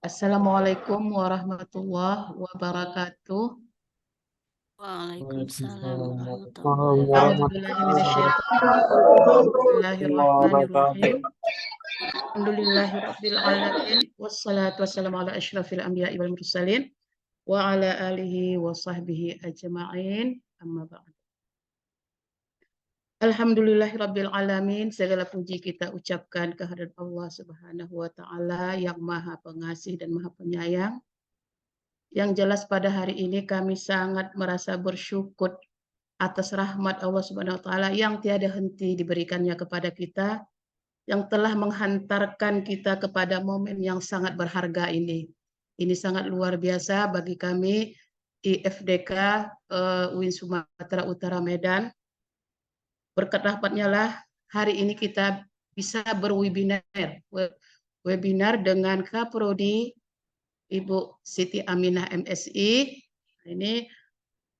Assalamualaikum warahmatullahi wabarakatuh. Waalaikumsalam Waalaikumsalam warahmatullahi warahmatullahi wabarakatuh. A'udzubillahiminasyaitonirrajim. Bismillahirrahmanirrahim. wabarakatuh. Alhamdulillahirabbil alamin wassalatu wassalamu ala asyrafil anbiya'i wal mursalin wa ala alihi wa sahbihi ajma'in. Amma ba'd. Alhamdulillahirabbil alamin, segala puji kita ucapkan kehadirat Allah Subhanahu wa taala yang Maha Pengasih dan Maha Penyayang. Yang jelas pada hari ini kami sangat merasa bersyukur atas rahmat Allah Subhanahu wa taala yang tiada henti diberikannya kepada kita, yang telah menghantarkan kita kepada momen yang sangat berharga ini. Ini sangat luar biasa bagi kami IFDK UIN Sumatera Utara Medan. Berkat rahmatnya lah hari ini kita bisa webinar dengan Kaprodi Ibu Siti Aminah MSI. Ini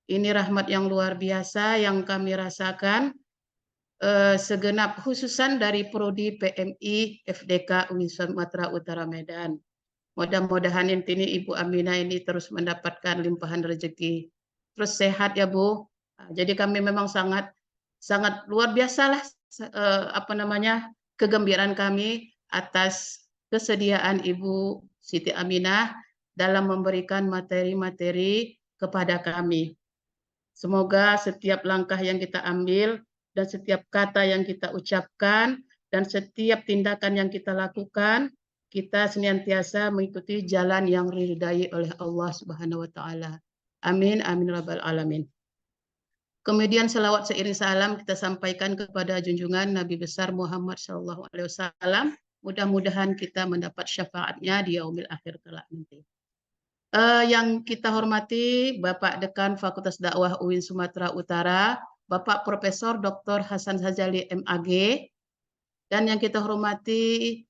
rahmat yang luar biasa yang kami rasakan segenap khususan dari Prodi PMI FDK UIN Sumatera Utara Medan. Mudah-mudahan ini Ibu Aminah ini terus mendapatkan limpahan rezeki. Terus sehat ya Bu. Jadi kami memang sangat luar biasa lah kegembiraan kami atas kesediaan Ibu Siti Aminah dalam memberikan materi-materi kepada kami. Semoga setiap langkah yang kita ambil dan setiap kata yang kita ucapkan dan setiap tindakan yang kita lakukan, kita senantiasa mengikuti jalan yang diridai oleh Allah Subhanahu wa taala. Amin amin rabbal alamin. Kemudian selawat seiring salam kita sampaikan kepada junjungan Nabi besar Muhammad SAW. Mudah-mudahan kita mendapat syafaatnya di yaumil akhir kelak nanti. Yang kita hormati Bapak Dekan Fakultas Dakwah UIN Sumatera Utara, Bapak Profesor Dr. Hasan Sazali MAG, dan yang kita hormati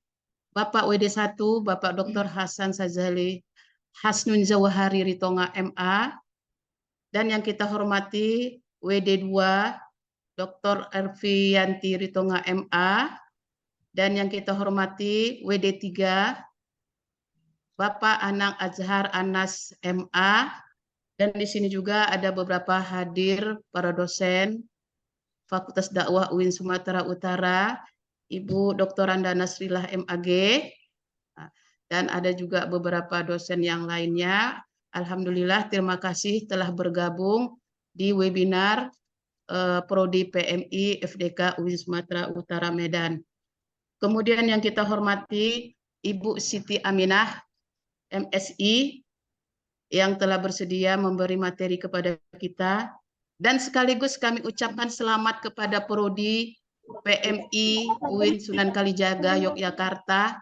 Bapak WD1, Bapak Dr. Hasan Sazali Hasnun Zawahari Ritonga MA, dan yang kita hormati WD2, Dr. Ervianti Ritonga MA, dan yang kita hormati WD3, Bapak Anang Azhar Anas MA, dan di sini juga ada beberapa hadir para dosen Fakultas Dakwah UIN Sumatera Utara, Ibu Dr. Anda Nasrillah MAG, dan ada juga beberapa dosen yang lainnya. Alhamdulillah, terima kasih telah bergabung di webinar Prodi PMI FDK UIN Sumatera Utara Medan. Kemudian yang kita hormati Ibu Siti Aminah MSI yang telah bersedia memberi materi kepada kita, dan sekaligus kami ucapkan selamat kepada Prodi PMI UIN Sunan Kalijaga Yogyakarta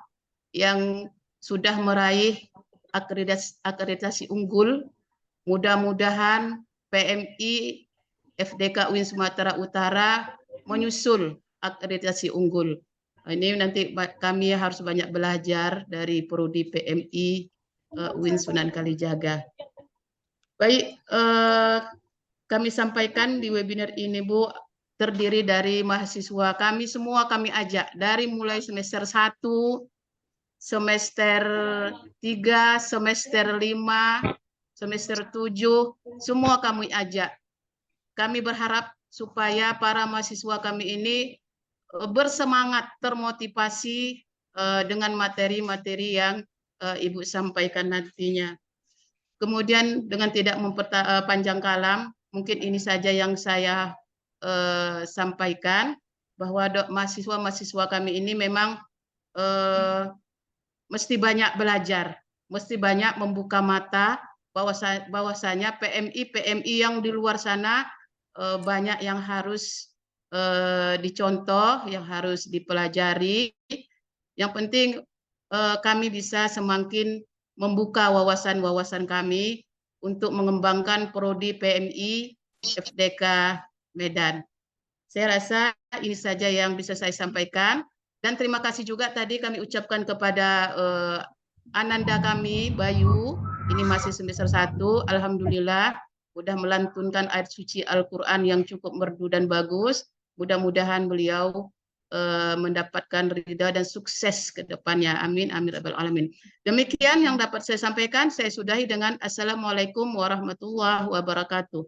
yang sudah meraih akreditasi unggul. Mudah-mudahan PMI FDK UIN Sumatera Utara menyusul akreditasi unggul. Ini nanti kami harus banyak belajar dari Prodi PMI UIN Sunan Kalijaga. Baik, kami sampaikan di webinar ini Bu, terdiri dari mahasiswa kami semua, kami ajak dari mulai semester 1, semester 3, semester 5, semester 7, semua kami ajak. Kami berharap supaya para mahasiswa kami ini bersemangat, termotivasi dengan materi-materi yang Ibu sampaikan nantinya. Kemudian dengan tidak panjang kalam, mungkin ini saja yang saya sampaikan, bahwa mahasiswa-mahasiswa kami ini memang mesti banyak belajar, mesti banyak membuka mata bahwasanya PMI yang di luar sana banyak yang harus dicontoh, yang harus dipelajari. Yang penting kami bisa semakin membuka wawasan-wawasan kami untuk mengembangkan Prodi PMI FDK Medan. Saya rasa ini saja yang bisa saya sampaikan. Dan terima kasih juga tadi kami ucapkan kepada Ananda kami, Bayu, ini masih semester 1, Alhamdulillah, sudah melantunkan ayat suci Al-Quran yang cukup merdu dan bagus. Mudah-mudahan beliau mendapatkan ridha dan sukses ke depannya. Amin, amin, rabbal alamin. Demikian yang dapat saya sampaikan. Saya sudahi dengan Assalamualaikum warahmatullahi wabarakatuh.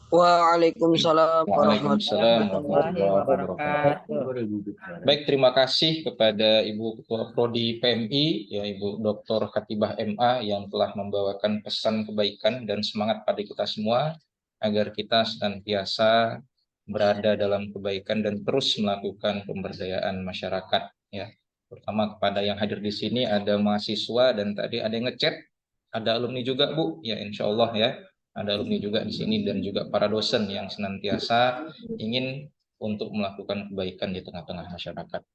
Waalaikumsalam Waalaikumsalam warahmatullahi warahmatullahi wabarakatuh. wabarakatuh. Baik, terima kasih kepada Ibu Ketua Prodi PMI, ya Ibu Dr. Khatibah MA yang telah membawakan pesan kebaikan dan semangat pada kita semua agar kita senantiasa berada dalam kebaikan dan terus melakukan pemberdayaan masyarakat, ya. Terutama kepada yang hadir di sini ada mahasiswa dan tadi ada yang ngechat, ada alumni juga Bu, ya insya Allah ya. Ada alumni juga di sini dan juga para dosen yang senantiasa ingin untuk melakukan kebaikan di tengah-tengah masyarakat.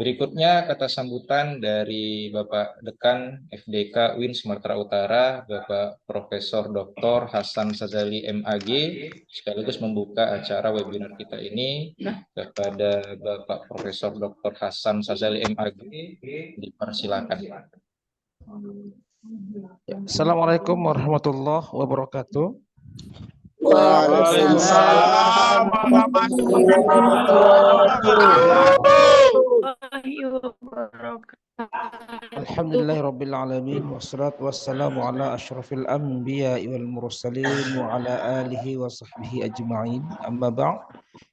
Berikutnya kata sambutan dari Bapak Dekan FDK UIN Sumatera Utara, Bapak Profesor Dr. Hasan Sazali MAG, sekaligus membuka acara webinar kita ini kepada Bapak Profesor Dr. Hasan Sazali MAG, dipersilakan. Assalamualaikum warahmatullahi wabarakatuh. Waalaikumsalam warahmatullahi wabarakatuh. Alhamdulillahirabbil alamin wassalatu wassalamu ala asyrafil anbiya'i wal mursalin wa ala alihi wa sahbihi ajma'in. Amma ba'd.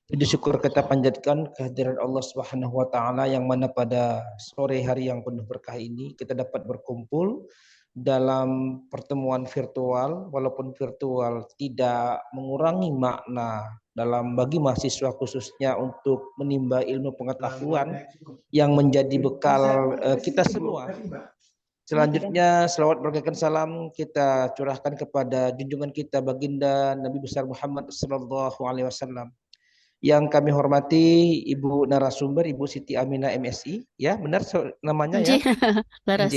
Puji syukur kita panjatkan kehadiran Allah Subhanahu wa taala yang mana pada sore hari yang penuh berkah ini kita dapat berkumpul dalam pertemuan virtual, walaupun virtual tidak mengurangi makna dalam bagi mahasiswa khususnya untuk menimba ilmu pengetahuan yang menjadi bekal kita semua. Selanjutnya selawat berkaitan salam kita curahkan kepada junjungan kita baginda Nabi besar Muhammad sallallahu alaihi wasallam. Yang kami hormati Ibu narasumber Ibu Siti Aminah MSI, ya benar namanya ya. Laras.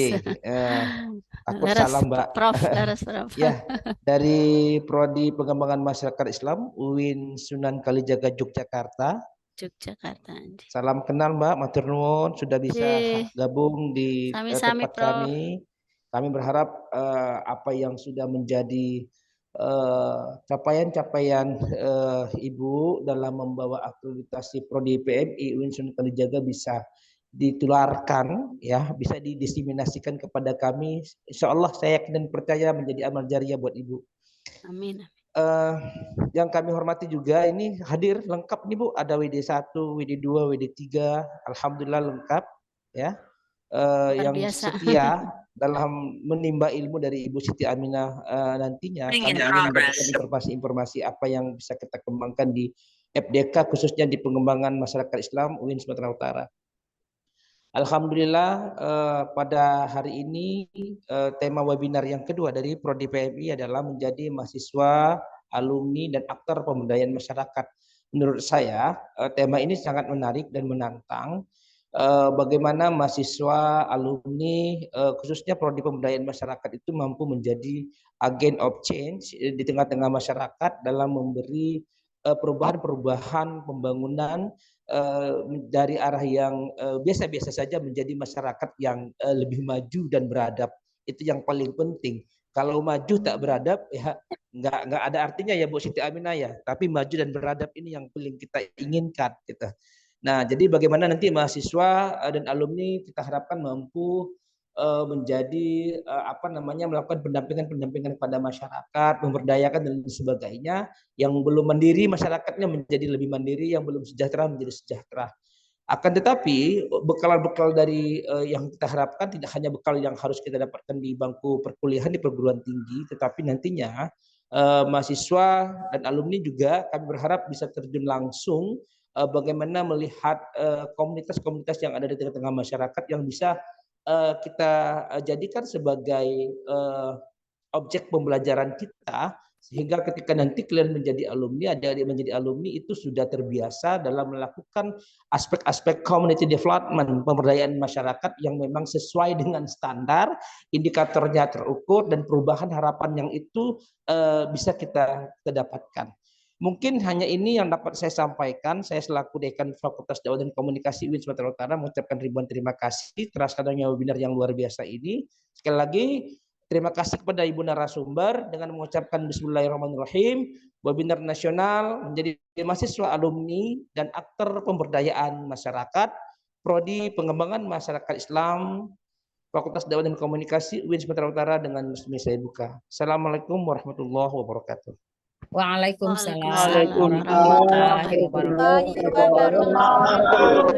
Takut Laras, salah Mbak. Prof. Laras, Prof. Ya, dari Prodi Pengembangan Masyarakat Islam UIN Sunan Kalijaga Yogyakarta. Yogyakarta. Salam kenal Mbak, matur nuwun sudah bisa gabung di Sami-sami, tempat Prof. kami. Kami berharap apa yang sudah menjadi capaian-capaian Ibu dalam membawa akreditasi Prodi PMI UIN Sunan Kalijaga bisa ditularkan, ya, bisa didiseminasikan kepada kami. Insya Allah saya yakin dan percaya menjadi amal jariah buat Ibu. Amin. Yang kami hormati juga ini hadir lengkap nih Bu, ada WD1, WD2, WD3, alhamdulillah lengkap, ya. Yang biasa. setia dalam menimba ilmu dari Ibu Siti Aminah nantinya kami ingin mendapatkan informasi-informasi apa yang bisa kita kembangkan di FDK khususnya di pengembangan masyarakat Islam UIN Sumatera Utara. Alhamdulillah pada hari ini tema webinar yang kedua dari Prodi PMI adalah menjadi mahasiswa, alumni dan aktor pemberdayaan masyarakat. Menurut saya tema ini sangat menarik dan menantang. Bagaimana mahasiswa, alumni, khususnya Prodi Pemberdayaan Masyarakat itu mampu menjadi agent of change di tengah-tengah masyarakat dalam memberi perubahan-perubahan pembangunan dari arah yang biasa-biasa saja menjadi masyarakat yang lebih maju dan beradab. Itu yang paling penting. Kalau maju tak beradab ya nggak ada artinya ya Bu Siti Aminah ya. Tapi maju dan beradab ini yang paling kita inginkan gitu. Nah, jadi bagaimana nanti mahasiswa dan alumni kita harapkan mampu menjadi melakukan pendampingan pada masyarakat, memberdayakan dan sebagainya. Yang belum mandiri masyarakatnya menjadi lebih mandiri, yang belum sejahtera menjadi sejahtera. Akan tetapi bekal-bekal dari yang kita harapkan tidak hanya bekal yang harus kita dapatkan di bangku perkuliahan di perguruan tinggi, tetapi nantinya mahasiswa dan alumni juga kami berharap bisa terjun langsung bagaimana melihat komunitas-komunitas yang ada di tengah-tengah masyarakat yang bisa kita jadikan sebagai objek pembelajaran kita, sehingga ketika nanti kalian menjadi alumni, adik-adik menjadi alumni itu sudah terbiasa dalam melakukan aspek-aspek community development, pemberdayaan masyarakat yang memang sesuai dengan standar, indikatornya terukur dan perubahan harapan yang itu bisa kita dapatkan. Mungkin hanya ini yang dapat saya sampaikan. Saya selaku Dekan Fakultas Dakwah dan Komunikasi UIN Sumatera Utara mengucapkan ribuan terima kasih atas adanya webinar yang luar biasa ini. Sekali lagi terima kasih kepada Ibu narasumber dengan mengucapkan Bismillahirrahmanirrahim. webinar nasional menjadi mahasiswa alumni dan aktor pemberdayaan masyarakat, Prodi Pengembangan Masyarakat Islam, Fakultas Dakwah dan Komunikasi UIN Sumatera Utara dengan resmi saya buka. Assalamualaikum warahmatullahi wabarakatuh. Waalaikumsalam Waalaikumsalam warahmatullahi warahmatullahi wabarakatuh.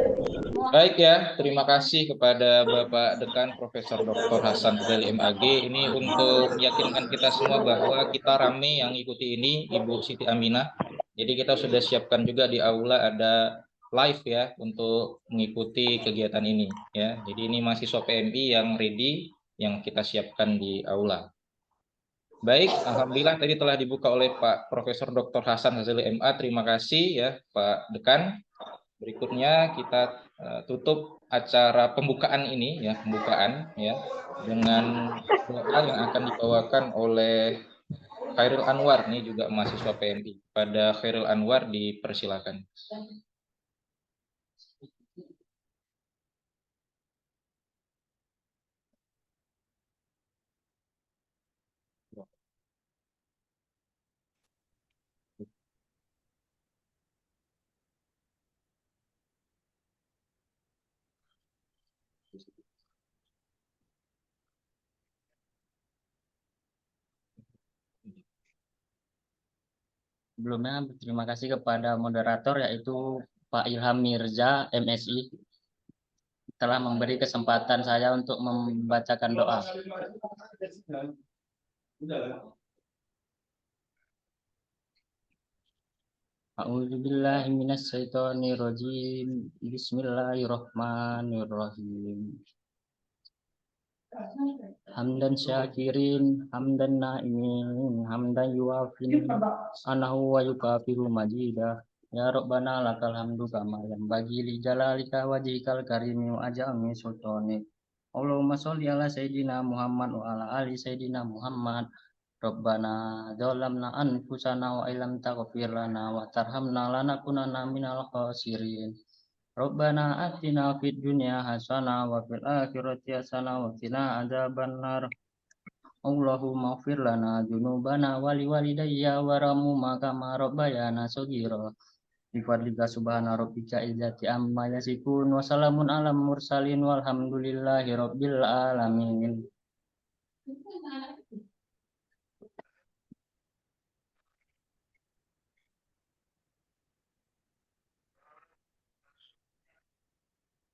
Baik ya, terima kasih kepada Bapak Dekan Profesor Dr. Hasan Ghazali MAG. Ini untuk meyakinkan kita semua bahwa kita rame yang ikuti ini, Ibu Siti Aminah. Jadi kita sudah siapkan juga di aula ada live ya untuk mengikuti kegiatan ini ya. Jadi ini mahasiswa PMI yang ready yang kita siapkan di aula. Baik, alhamdulillah tadi telah dibuka oleh Pak Profesor Dr. Hasan Ghazali MA. Terima kasih ya Pak Dekan. Berikutnya kita tutup acara pembukaan ini ya, dengan doa yang akan dibawakan oleh Khairul Anwar, ini juga mahasiswa PMI. Pada Khairul Anwar dipersilakan. Sebelumnya berterima kasih kepada moderator yaitu Pak Ilham Mirza, MSI, telah memberi kesempatan saya untuk membacakan doa. A'udzubillahi minasyaitonirrajim. Bismillahirrahmanirrahim. Hamdan syakirin, hamdan na'imin, hamdan yuafin, anahu wa yukafiru majidah. Ya Rabbana lakal hamdu kama yang bagi li jalalika wajhikal karimi wa ajami sultanik. Allahumma sholli ala sayyidina Muhammad wa ala ali sayyidina Muhammad. Rabbana zalamna anfusana wa illam taghfir lana wa tarhamna lanakunanna minal khasirin. Rabbana atina fid dunya hasanah wa fil akhirati hasanah wa qina adzabannar. Allahumma ighfir lana dzunubana wa liwalidayya warhamhuma kama rabbayana shaghira. Bi fadlika subhana rabbika izzati amma yasifun wa salamun alal mursalin walhamdulillahi rabbil alamin.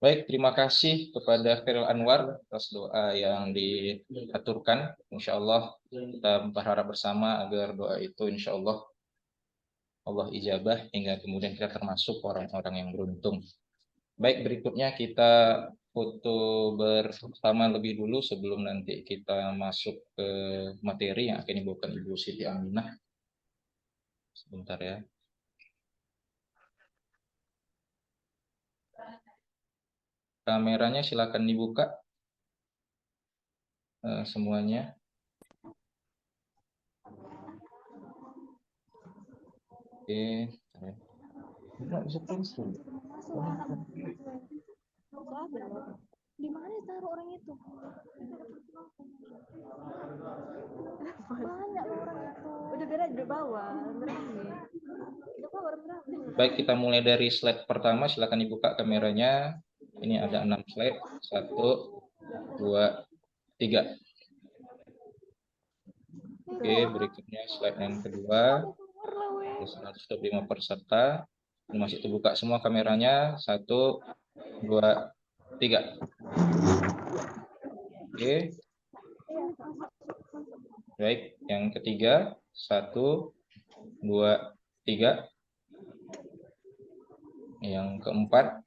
Baik, terima kasih kepada Khairul Anwar atas doa yang diaturkan. Insya Allah kita berharap bersama agar doa itu insya Allah ijabah hingga kemudian kita termasuk orang-orang yang beruntung. Baik, berikutnya kita foto bersama lebih dulu sebelum nanti kita masuk ke materi yang akan dibawakan Ibu Siti Aminah. Sebentar ya. Kameranya silakan dibuka semuanya. Oke. Nggak bisa terus. Di mana taruh orang itu? Banyak orang itu. Udah beres di bawah, Baik, kita mulai dari slide pertama. Silakan dibuka kameranya. Ini ada 6 slide. 1, 2, 3. Oke, berikutnya slide yang kedua. 105 peserta. Ini masih terbuka semua kameranya. 1, 2, 3. Oke. Baik, yang ketiga. 1, 2, 3. Yang keempat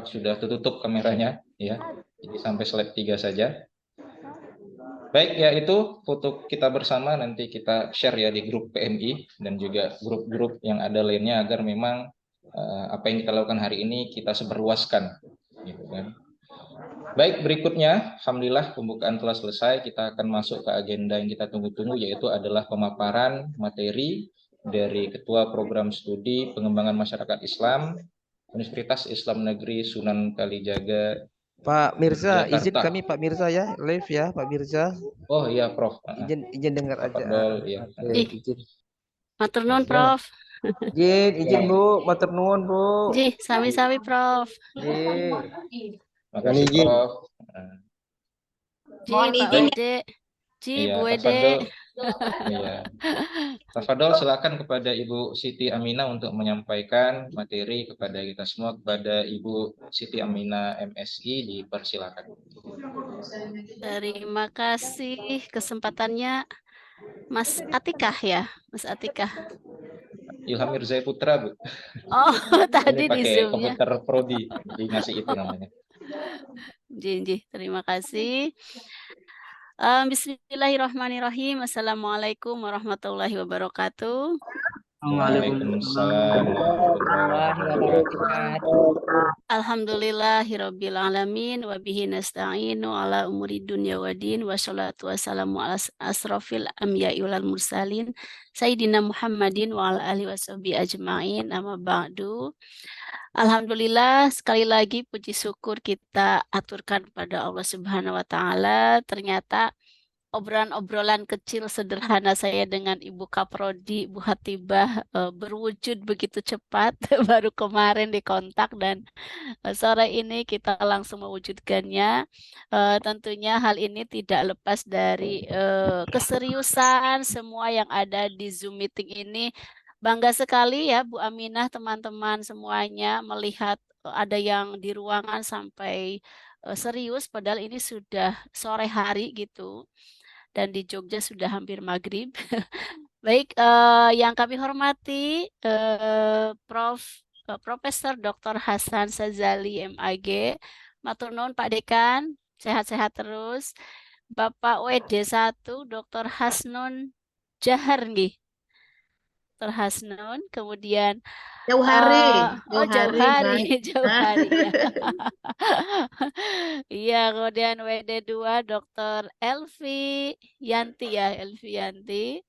sudah tertutup kameranya ya. Jadi sampai slide 3 saja. Baik, ya itu foto kita bersama, nanti kita share ya di grup PMI dan juga grup-grup yang ada lainnya agar memang apa yang kita lakukan hari ini kita sebarluaskan gitu kan. Baik, berikutnya alhamdulillah pembukaan telah selesai. Kita akan masuk ke agenda yang kita tunggu-tunggu, yaitu adalah pemaparan materi dari Ketua Program Studi Pengembangan Masyarakat Islam Universitas Islam Negeri Sunan Kalijaga. Pak Mirza, Jakarta. izin kami Pak Mirza ya, live ya Pak Mirza. Oh iya Prof. Izin dengar aja. Dol, ya. Izin. Matur nuwun, Ya. Prof. Izin Bu, matur nuwun Bu. Ji, sami-sami, Prof. Ji. Makasih Prof. Nah, Ji, Pak Wede. Ji, iya, Bu Wede. Tafadol. Iya. Tafadol, silakan kepada Ibu Siti Aminah untuk menyampaikan materi kepada kita semua. Kepada Ibu Siti Aminah MSI, dipersilakan. Terima kasih kesempatannya, Mas Atikah ya, Mas Atikah. Ilham Mirzai Putra, Bu. Oh, tadi Ini di pakai Zoom-nya. komputer Prodi, jadi ngasih itu namanya. Ji, terima kasih. Bismillahirrahmanirrahim. Assalamualaikum warahmatullahi wabarakatuh. Waalaikumsalam warahmatullahi wabarakatuh. Alhamdulillahirabbil alamin wa bihi nasta'inu ala umuri dunya waddin wassalatu wassalamu ala asrofil anbiya'i wal mursalin sayyidina Muhammadin wa ala alihi washabihi ajmain amma ba'du. Alhamdulillah, sekali lagi puji syukur kita aturkan pada Allah Subhanahu wa taala. Ternyata obrolan-obrolan kecil sederhana saya dengan Ibu Kaprodi, Bu Hatibah berwujud begitu cepat. Baru kemarin dikontak dan sore ini kita langsung mewujudkannya. Tentunya hal ini tidak lepas dari keseriusan semua yang ada di Zoom meeting ini. Bangga sekali ya Bu Aminah, teman-teman semuanya melihat ada yang di ruangan sampai serius, padahal ini sudah sore hari gitu. Dan di Jogja sudah hampir maghrib. Baik, yang kami hormati Profesor Dr. Hasan Sazali MAG, matur nuwun Pak Dekan, sehat-sehat terus. Bapak WD 1 Dr. Hasnun Jahar nggih. Dr. Hasnun, kemudian Jauh hari, jauh hari, Mbak. jauh hari ya. Iya, kemudian WD 2 Dr. Elvi Yanti ya, Elvi Yanti.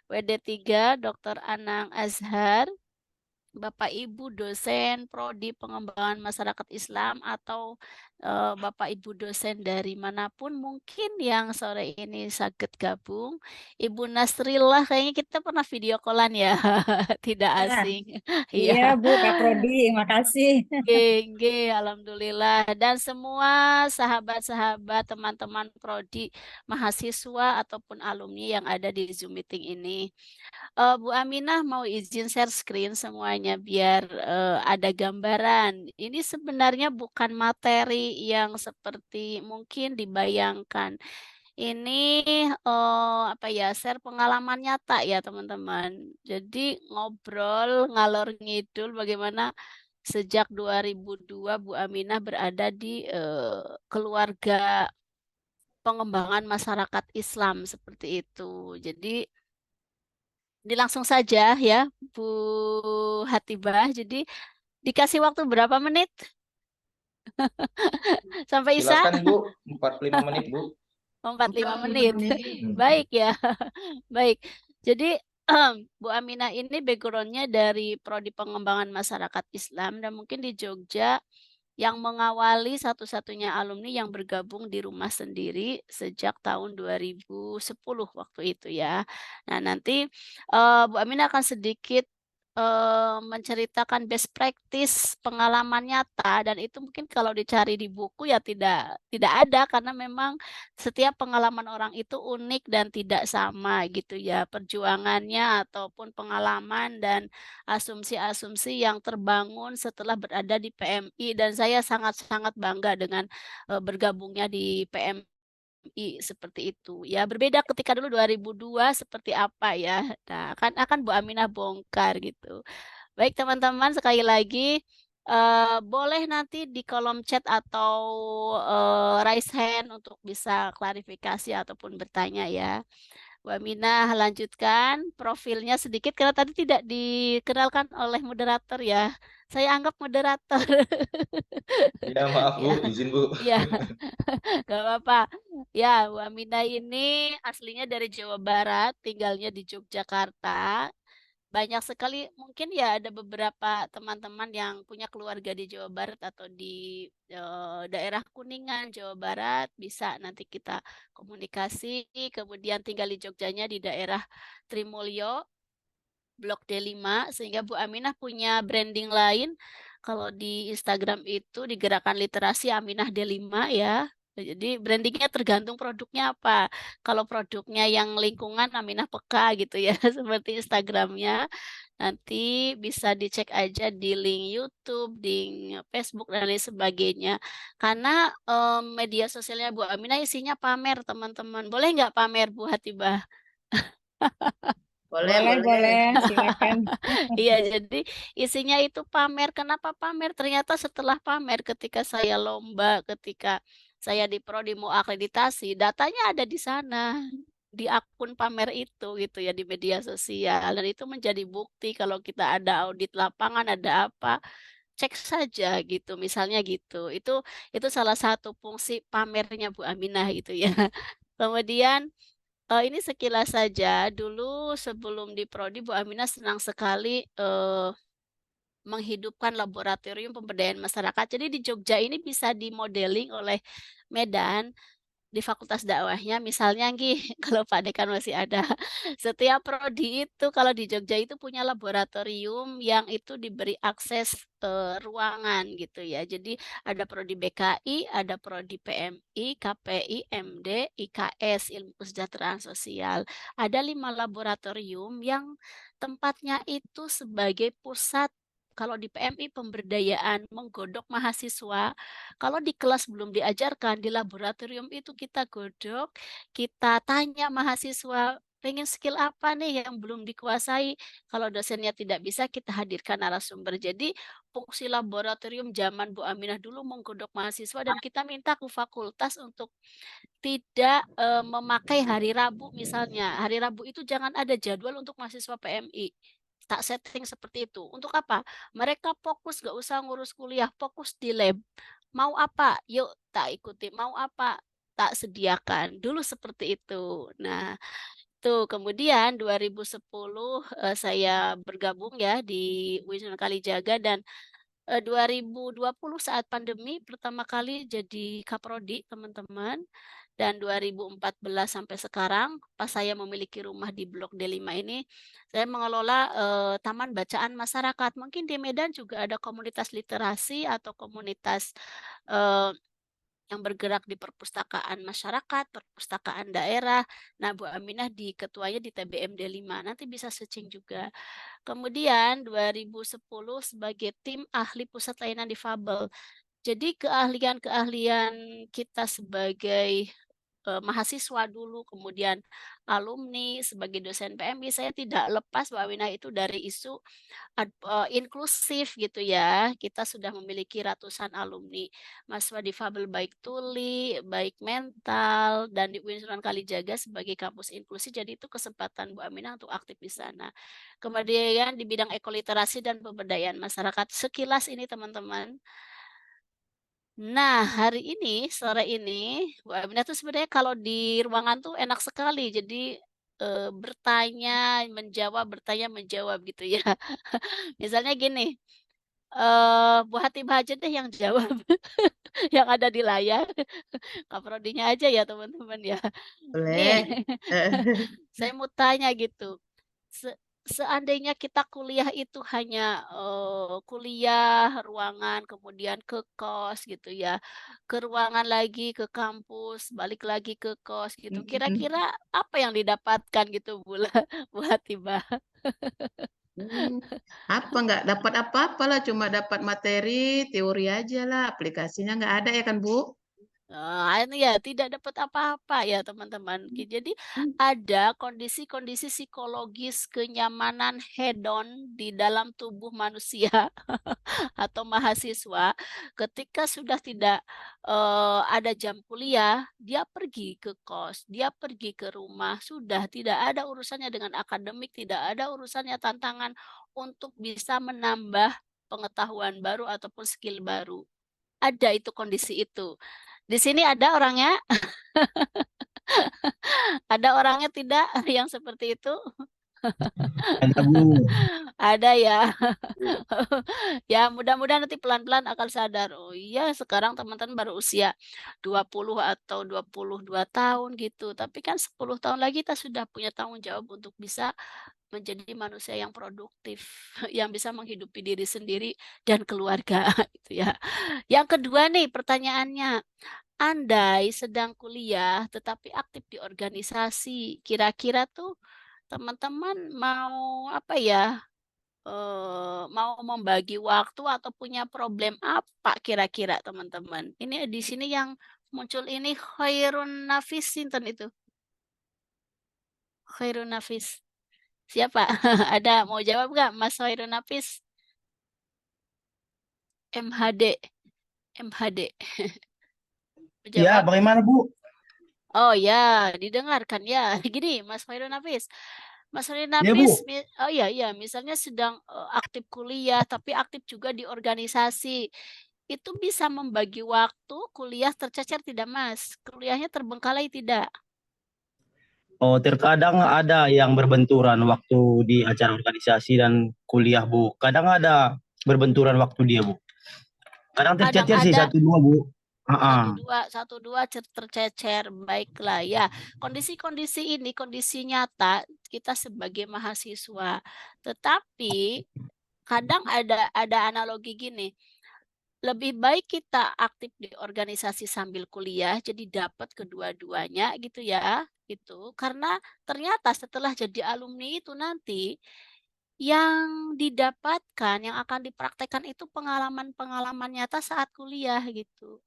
WD 3 Dr. Anang Azhar. Bapak Ibu dosen prodi pengembangan masyarakat Islam atau Bapak Ibu dosen dari manapun mungkin yang sore ini sakit gabung. Ibu Nasrillah, kayaknya kita pernah video callan ya, tidak asing. Iya, Bu, Kak Prodi, makasih. Alhamdulillah. Dan semua sahabat-sahabat, teman-teman prodi, mahasiswa ataupun alumni yang ada di Zoom meeting ini. Bu Aminah mau izin share screen semuanya biar ada gambaran. Ini sebenarnya bukan materi yang seperti mungkin dibayangkan. Ini apa ya, share pengalaman nyata ya teman-teman. Jadi ngobrol ngalor ngidul bagaimana sejak 2002 Bu Aminah berada di keluarga pengembangan masyarakat Islam seperti itu. Jadi dilangsung saja ya Bu Hatibah. Jadi dikasih waktu berapa menit? Sampai Isa? Silakan Bu, 45 menit Bu. 45 menit. Baik ya. Baik. Jadi Bu Aminah ini backgroundnya dari Prodi Pengembangan Masyarakat Islam dan mungkin di Jogja yang mengawali satu-satunya alumni yang bergabung di rumah sendiri sejak tahun 2010 waktu itu ya. Nah nanti Bu Aminah akan sedikit menceritakan best practice pengalaman nyata dan itu mungkin kalau dicari di buku ya tidak ada karena memang setiap pengalaman orang itu unik dan tidak sama gitu ya perjuangannya ataupun pengalaman dan asumsi-asumsi yang terbangun setelah berada di PMI dan saya sangat-sangat bangga dengan bergabungnya di PMI seperti itu. Ya, berbeda ketika dulu 2002 seperti apa ya. Nah, akan Bu Aminah bongkar gitu. Baik teman-teman, sekali lagi boleh nanti di kolom chat atau raise hand untuk bisa klarifikasi ataupun bertanya ya. Bu Aminah lanjutkan profilnya sedikit karena tadi tidak dikenalkan oleh moderator ya. Saya anggap moderator. Ya maaf Bu, Ya. izin Bu. Ya, gak apa-apa. Ya, Bu Aminah ini aslinya dari Jawa Barat, tinggalnya di Yogyakarta. Banyak sekali, mungkin ya ada beberapa teman-teman yang punya keluarga di Jawa Barat atau di daerah Kuningan, Jawa Barat. Bisa nanti kita komunikasi. Kemudian tinggal di Jogjanya di daerah Trimulyo. Blok D5 sehingga Bu Aminah punya branding lain. Kalau di Instagram itu di Gerakan Literasi Aminah D5 ya. Jadi brandingnya tergantung produknya apa. Kalau produknya yang lingkungan Aminah Peka gitu ya, seperti Instagramnya. Nanti bisa dicek aja di link YouTube, di Facebook dan lain sebagainya. Karena media sosialnya Bu Aminah isinya pamer teman-teman. Boleh nggak pamer Bu Hatibah? Boleh, Boleh, boleh. boleh, silakan. Iya, jadi isinya itu pamer. Kenapa pamer? Ternyata setelah pamer, ketika saya lomba, ketika saya di prodi mau akreditasi, datanya ada di sana, di akun pamer itu gitu ya, di media sosial. Dan itu menjadi bukti kalau kita ada audit lapangan, ada apa, cek saja gitu, misalnya gitu. Itu salah satu fungsi pamernya Bu Aminah gitu ya. Kemudian ini sekilas saja. Dulu sebelum di prodi Bu Aminah senang sekali menghidupkan laboratorium pemberdayaan masyarakat. Jadi di Jogja ini bisa dimodeling oleh Medan di Fakultas Dakwahnya. Misalnya Nggih, kalau Pak Dekan masih ada. Setiap prodi itu kalau di Jogja itu punya laboratorium yang itu diberi akses ruangan gitu ya. Jadi ada prodi BKI, ada prodi PMI, KPI, MD, IKS, Ilmu Kesejahteraan Sosial. Ada 5 laboratorium yang tempatnya itu sebagai pusat. Kalau di PMI pemberdayaan menggodok mahasiswa, kalau di kelas belum diajarkan, di laboratorium itu kita godok, kita tanya mahasiswa, pengen skill apa nih yang belum dikuasai. Kalau dosennya tidak bisa, kita hadirkan narasumber. Jadi fungsi laboratorium zaman Bu Aminah dulu menggodok mahasiswa dan kita minta ke fakultas untuk tidak memakai hari Rabu misalnya. Hari Rabu itu jangan ada jadwal untuk mahasiswa PMI. Tak setting seperti itu. Untuk apa? Mereka fokus, gak usah ngurus kuliah, fokus di lab. Mau apa? Yuk, tak ikuti. Mau apa? Tak sediakan. Dulu seperti itu. Nah, tuh kemudian 2010 saya bergabung ya di Wisma Kalijaga dan 2020 saat pandemi pertama kali jadi kaprodi teman-teman dan 2014 sampai sekarang pas saya memiliki rumah di Blok D5 ini saya mengelola taman bacaan masyarakat. Mungkin di Medan juga ada komunitas literasi atau komunitas eh, yang bergerak di perpustakaan masyarakat, perpustakaan daerah. Nah, Bu Aminah di ketuanya di TBM D5. Nanti bisa searching juga. Kemudian 2010 sebagai tim ahli pusat layanan difabel. Jadi keahlian-keahlian kita sebagai mahasiswa dulu, kemudian alumni sebagai dosen PMI, saya tidak lepas Mbak Wina itu dari isu inklusif gitu ya. Kita sudah memiliki ratusan alumni mahasiswa difabel baik tuli, baik mental, dan di UIN Sunan Kalijaga sebagai kampus inklusi. Jadi itu kesempatan Bu Aminah untuk aktif di sana. Kemudian di bidang ekoliterasi dan pemberdayaan masyarakat. Sekilas ini teman-teman. Nah, hari ini, sore ini, Bu Aminah tuh sebenarnya kalau di ruangan tuh enak sekali. Jadi bertanya, menjawab gitu ya. Misalnya gini, Bu Hatibah aja deh yang jawab, yang ada di layar. Kaprodinya aja ya teman-teman ya. Nih, Boleh. saya mau tanya gitu. Seandainya kita kuliah itu hanya kuliah, ruangan, kemudian ke kos gitu ya, ke ruangan lagi, ke kampus, balik lagi ke kos gitu. Kira-kira apa yang didapatkan gitu Bu Hatibah? Hmm, apa nggak dapat apa-apa lah, cuma dapat materi, teori aja lah, aplikasinya nggak ada ya kan Bu? Ini ya tidak dapat apa-apa ya teman-teman. Jadi ada kondisi-kondisi psikologis kenyamanan hedon di dalam tubuh manusia atau mahasiswa ketika sudah tidak ada jam kuliah, dia pergi ke kos, dia pergi ke rumah, sudah tidak ada urusannya dengan akademik, tidak ada urusannya tantangan untuk bisa menambah pengetahuan baru ataupun skill baru. Ada itu kondisi itu. Di sini ada orangnya? Ada orangnya tidak yang seperti itu? Ada Bu. Ada ya. Ya, mudah-mudahan nanti pelan-pelan akan sadar. Oh iya, sekarang teman-teman baru usia 20 atau 22 tahun gitu. Tapi kan 10 tahun lagi kita sudah punya tanggung jawab untuk bisa menjadi manusia yang produktif, yang bisa menghidupi diri sendiri dan keluarga, gitu ya. Yang kedua nih pertanyaannya, andai sedang kuliah tetapi aktif di organisasi, kira-kira tuh teman-teman mau apa ya? Mau membagi waktu atau punya problem apa kira-kira teman-teman? Ini di sini yang muncul ini Khairun Nafis sinten itu? Khairun Nafis. Siapa? Ada mau jawab nggak Mas Khairun Nafis? MHD. MHD. Ya, Jawab. bagaimana Bu? Oh ya, didengarkan ya. Gini, Mas Khairun Nafis. Mas Khairun Ya Nafis, Bu. oh iya iya, misalnya sedang aktif kuliah tapi aktif juga di organisasi. Itu bisa membagi waktu kuliah tercecer tidak, Mas? Kuliahnya terbengkalai tidak? Oh, terkadang ada yang berbenturan waktu di acara organisasi dan kuliah Bu. Kadang ada berbenturan waktu dia Bu. Kadang Kadang tercecer sih ada 1-2 Bu. Ah, satu dua tercecer, baiklah ya. Kondisi-kondisi ini kondisi nyata kita sebagai mahasiswa. Tetapi kadang ada analogi gini. Lebih baik kita aktif di organisasi sambil kuliah, jadi dapat kedua-duanya gitu ya, gitu. Karena ternyata setelah jadi alumni itu nanti yang didapatkan, yang akan dipraktekkan itu pengalaman-pengalaman nyata saat kuliah gitu.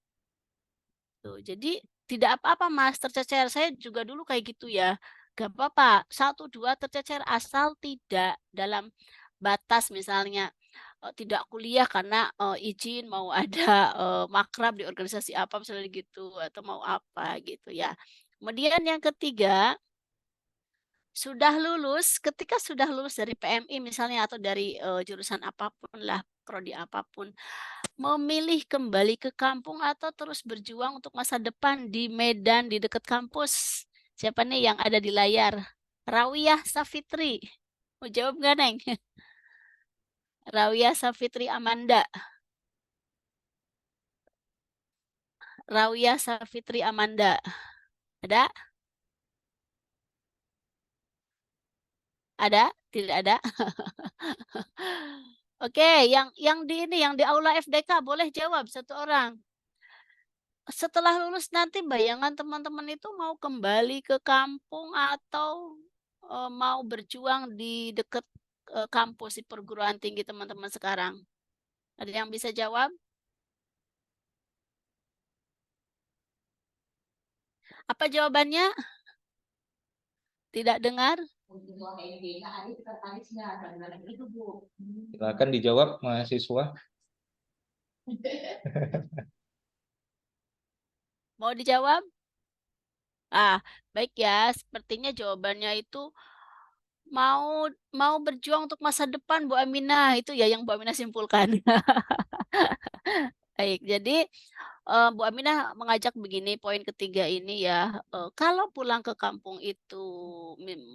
Tuh, jadi tidak apa-apa Mas tercecer. Saya juga dulu kayak gitu ya. Gak apa-apa. 1-2 tercecer asal tidak dalam batas misalnya tidak kuliah karena izin mau ada makrab di organisasi apa misalnya gitu atau mau apa gitu ya. Kemudian yang ketiga, ketika sudah lulus dari PMI misalnya atau dari jurusan apapun lah, prodi apapun, memilih kembali ke kampung atau terus berjuang untuk masa depan di Medan di dekat kampus. Siapa nih yang ada di layar? Rawiyah Safitri. Mau jawab nggak, Neng? Rawiyah Safitri Amanda. Rawiyah Safitri Amanda. Ada? Ada? Tidak ada? Oke, yang di aula FDK boleh jawab satu orang. Setelah lulus nanti bayangan teman-teman itu mau kembali ke kampung atau mau berjuang di dekat kampus di perguruan tinggi teman-teman sekarang? Ada yang bisa jawab? Apa jawabannya? Tidak dengar? Silakan dijawab mahasiswa. Mau dijawab? Baik ya. Sepertinya jawabannya itu mau berjuang untuk masa depan Bu Aminah. Itu ya yang Bu Aminah simpulkan. Baik, jadi Bu Aminah mengajak begini, poin ketiga ini ya, kalau pulang ke kampung itu,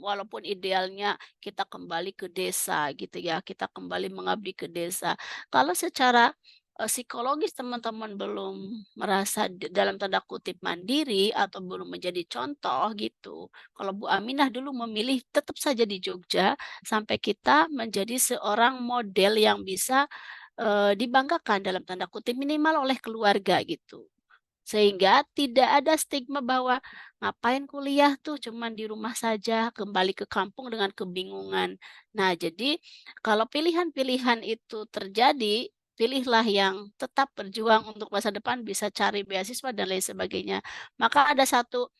walaupun idealnya kita kembali ke desa gitu ya, kita kembali mengabdi ke desa. Kalau secara psikologis teman-teman belum merasa dalam tanda kutip mandiri atau belum menjadi contoh gitu. Kalau Bu Aminah dulu memilih tetap saja di Jogja sampai kita menjadi seorang model yang bisa dibanggakan dalam tanda kutip minimal oleh keluarga gitu. Sehingga tidak ada stigma bahwa ngapain kuliah tuh cuman di rumah saja, kembali ke kampung dengan kebingungan. Nah, jadi kalau pilihan-pilihan itu terjadi, pilihlah yang tetap berjuang untuk masa depan, bisa cari beasiswa dan lain sebagainya. Maka ada satu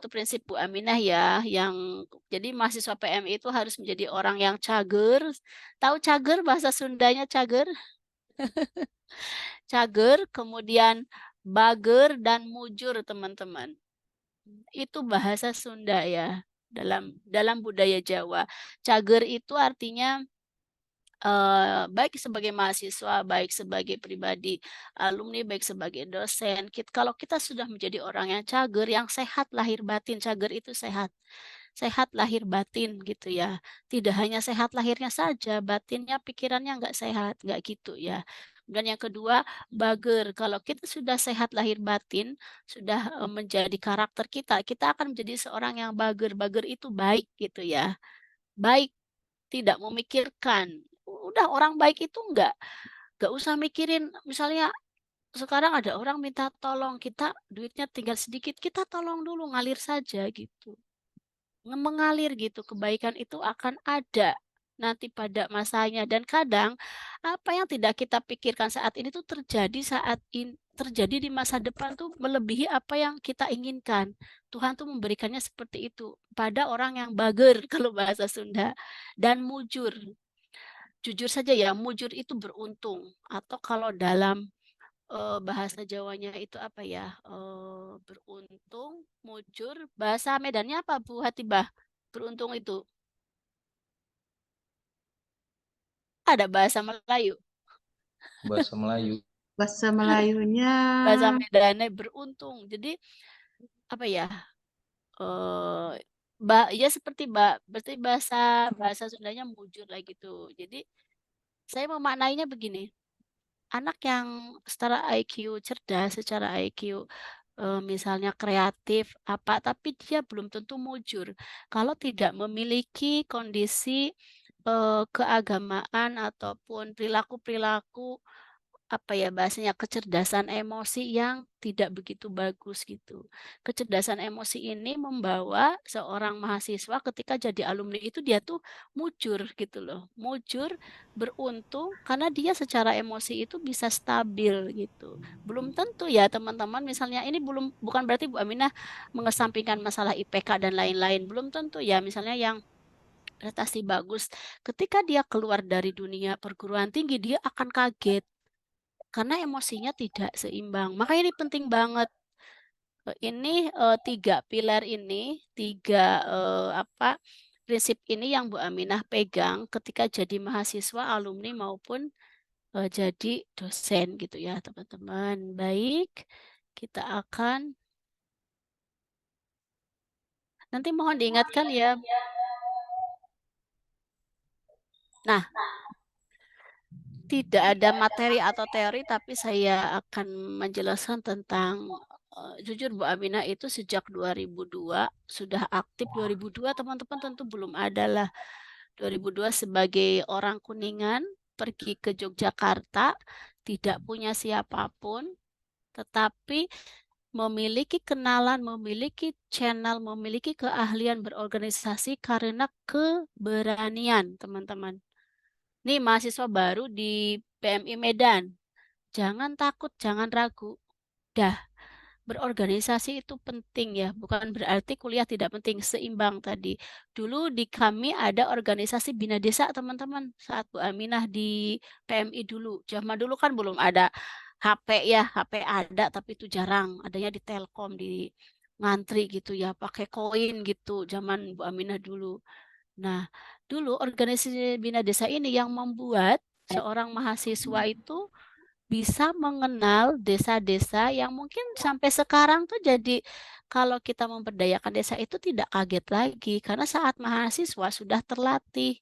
prinsip Bu Aminah ya, yang jadi mahasiswa PMI itu harus menjadi orang yang cager. Tahu cager bahasa Sundanya cager? Cager, kemudian bager dan mujur teman-teman. Itu bahasa Sunda ya dalam budaya Jawa. Cager itu artinya baik sebagai mahasiswa, baik sebagai pribadi alumni, baik sebagai dosen. Kalau kita sudah menjadi orang yang cager, yang sehat lahir batin, cager itu sehat. Sehat lahir batin gitu ya. Tidak hanya sehat lahirnya saja, batinnya, pikirannya nggak sehat, nggak gitu ya. Dan yang kedua, bager. Kalau kita sudah sehat lahir batin, sudah menjadi karakter kita, kita akan menjadi seorang yang bager. Bager itu baik gitu ya. Baik tidak memikirkan. Udah orang baik itu nggak usah mikirin, misalnya sekarang ada orang minta tolong, kita duitnya tinggal sedikit, kita tolong dulu, ngalir saja gitu. Mengalir gitu, kebaikan itu akan ada nanti pada masanya. Dan kadang apa yang tidak kita pikirkan saat ini tuh terjadi di masa depan tuh melebihi apa yang kita inginkan. Tuhan tuh memberikannya seperti itu pada orang yang bager kalau bahasa Sunda, dan mujur. Jujur saja ya, mujur itu beruntung, atau kalau dalam bahasa Jawanya itu apa ya? Beruntung, mujur. Bahasa Medannya apa, Bu Hatibah? Beruntung itu ada bahasa Melayu. Bahasa Melayu. Bahasa Melayunya Bahasa Medannya beruntung. Jadi apa ya? Ya seperti berarti bahasa Sundanya mujur lah gitu. Jadi saya memaknainya begini. Anak yang secara IQ cerdas, secara IQ misalnya kreatif apa, tapi dia belum tentu mujur kalau tidak memiliki kondisi keagamaan ataupun perilaku-perilaku apa ya bahasanya, kecerdasan emosi yang tidak begitu bagus gitu. Kecerdasan emosi ini membawa seorang mahasiswa ketika jadi alumni itu dia tuh mujur gitu loh. Mujur, beruntung karena dia secara emosi itu bisa stabil gitu. Belum tentu ya teman-teman, misalnya ini bukan berarti Bu Aminah mengesampingkan masalah IPK dan lain-lain. Belum tentu ya, misalnya yang prestasi bagus, ketika dia keluar dari dunia perguruan tinggi dia akan kaget karena emosinya tidak seimbang. Makanya ini penting banget. Ini tiga pilar ini, prinsip ini yang Bu Aminah pegang ketika jadi mahasiswa, alumni maupun jadi dosen gitu ya teman-teman. Baik, kita akan nanti mohon diingatkan ya. Nah, tidak ada materi atau teori, tapi saya akan menjelaskan tentang jujur Bu Aminah itu sejak 2002 sudah aktif. 2002 teman-teman tentu belum ada lah. 2002 sebagai orang Kuningan pergi ke Yogyakarta, tidak punya siapapun, tetapi memiliki kenalan, memiliki channel, memiliki keahlian berorganisasi karena keberanian teman-teman. Nih mahasiswa baru di PMI Medan, jangan takut, jangan ragu. Dah, berorganisasi itu penting ya, bukan berarti kuliah tidak penting, seimbang tadi. Dulu di kami ada organisasi Bina Desa teman-teman, saat Bu Aminah di PMI dulu. Zaman dulu kan belum ada HP ya, HP ada tapi itu jarang, adanya di Telkom, di ngantri gitu ya, pakai koin gitu, zaman Bu Aminah dulu. Nah, dulu organisasi Bina Desa ini yang membuat seorang mahasiswa itu bisa mengenal desa-desa yang mungkin sampai sekarang tuh jadi kalau kita memberdayakan desa itu tidak kaget lagi karena saat mahasiswa sudah terlatih.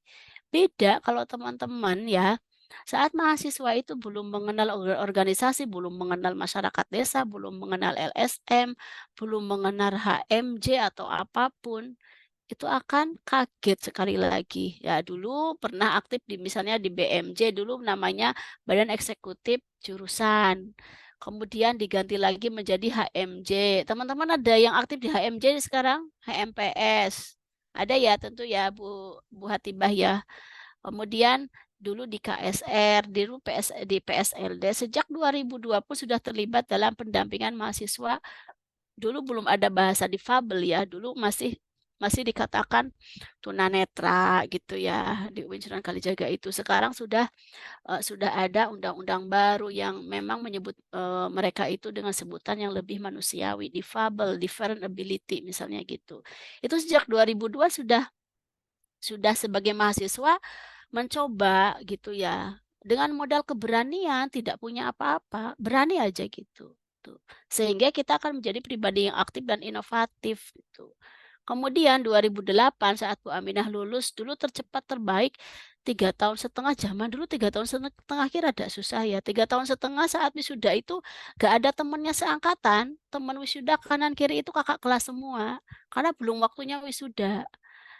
Beda kalau teman-teman ya, saat mahasiswa itu belum mengenal organisasi, belum mengenal masyarakat desa, belum mengenal LSM, belum mengenal HMJ atau apapun, itu akan kaget sekali lagi. Ya, dulu pernah aktif di misalnya di BMJ, dulu namanya Badan Eksekutif Jurusan. Kemudian diganti lagi menjadi HMJ. Teman-teman ada yang aktif di HMJ sekarang? HMPS. Ada ya tentu ya Bu Hatibah ya. Kemudian dulu di KSR, di PSLD sejak 2020 sudah terlibat dalam pendampingan mahasiswa. Dulu belum ada bahasa difabel ya, dulu masih dikatakan tunanetra gitu ya di UIN Sunan Kalijaga itu. Sekarang sudah ada undang-undang baru yang memang menyebut mereka itu dengan sebutan yang lebih manusiawi, difabel, different ability misalnya gitu. Itu sejak 2002 sudah sebagai mahasiswa mencoba gitu ya. Dengan modal keberanian, tidak punya apa-apa, berani aja gitu. Sehingga kita akan menjadi pribadi yang aktif dan inovatif gitu. Kemudian 2008 saat Bu Aminah lulus, dulu tercepat terbaik 3 tahun setengah. Zaman dulu 3 tahun setengah kira ada susah ya. 3 tahun setengah saat wisuda itu gak ada temennya seangkatan. Teman wisuda kanan kiri itu kakak kelas semua. Karena belum waktunya wisuda.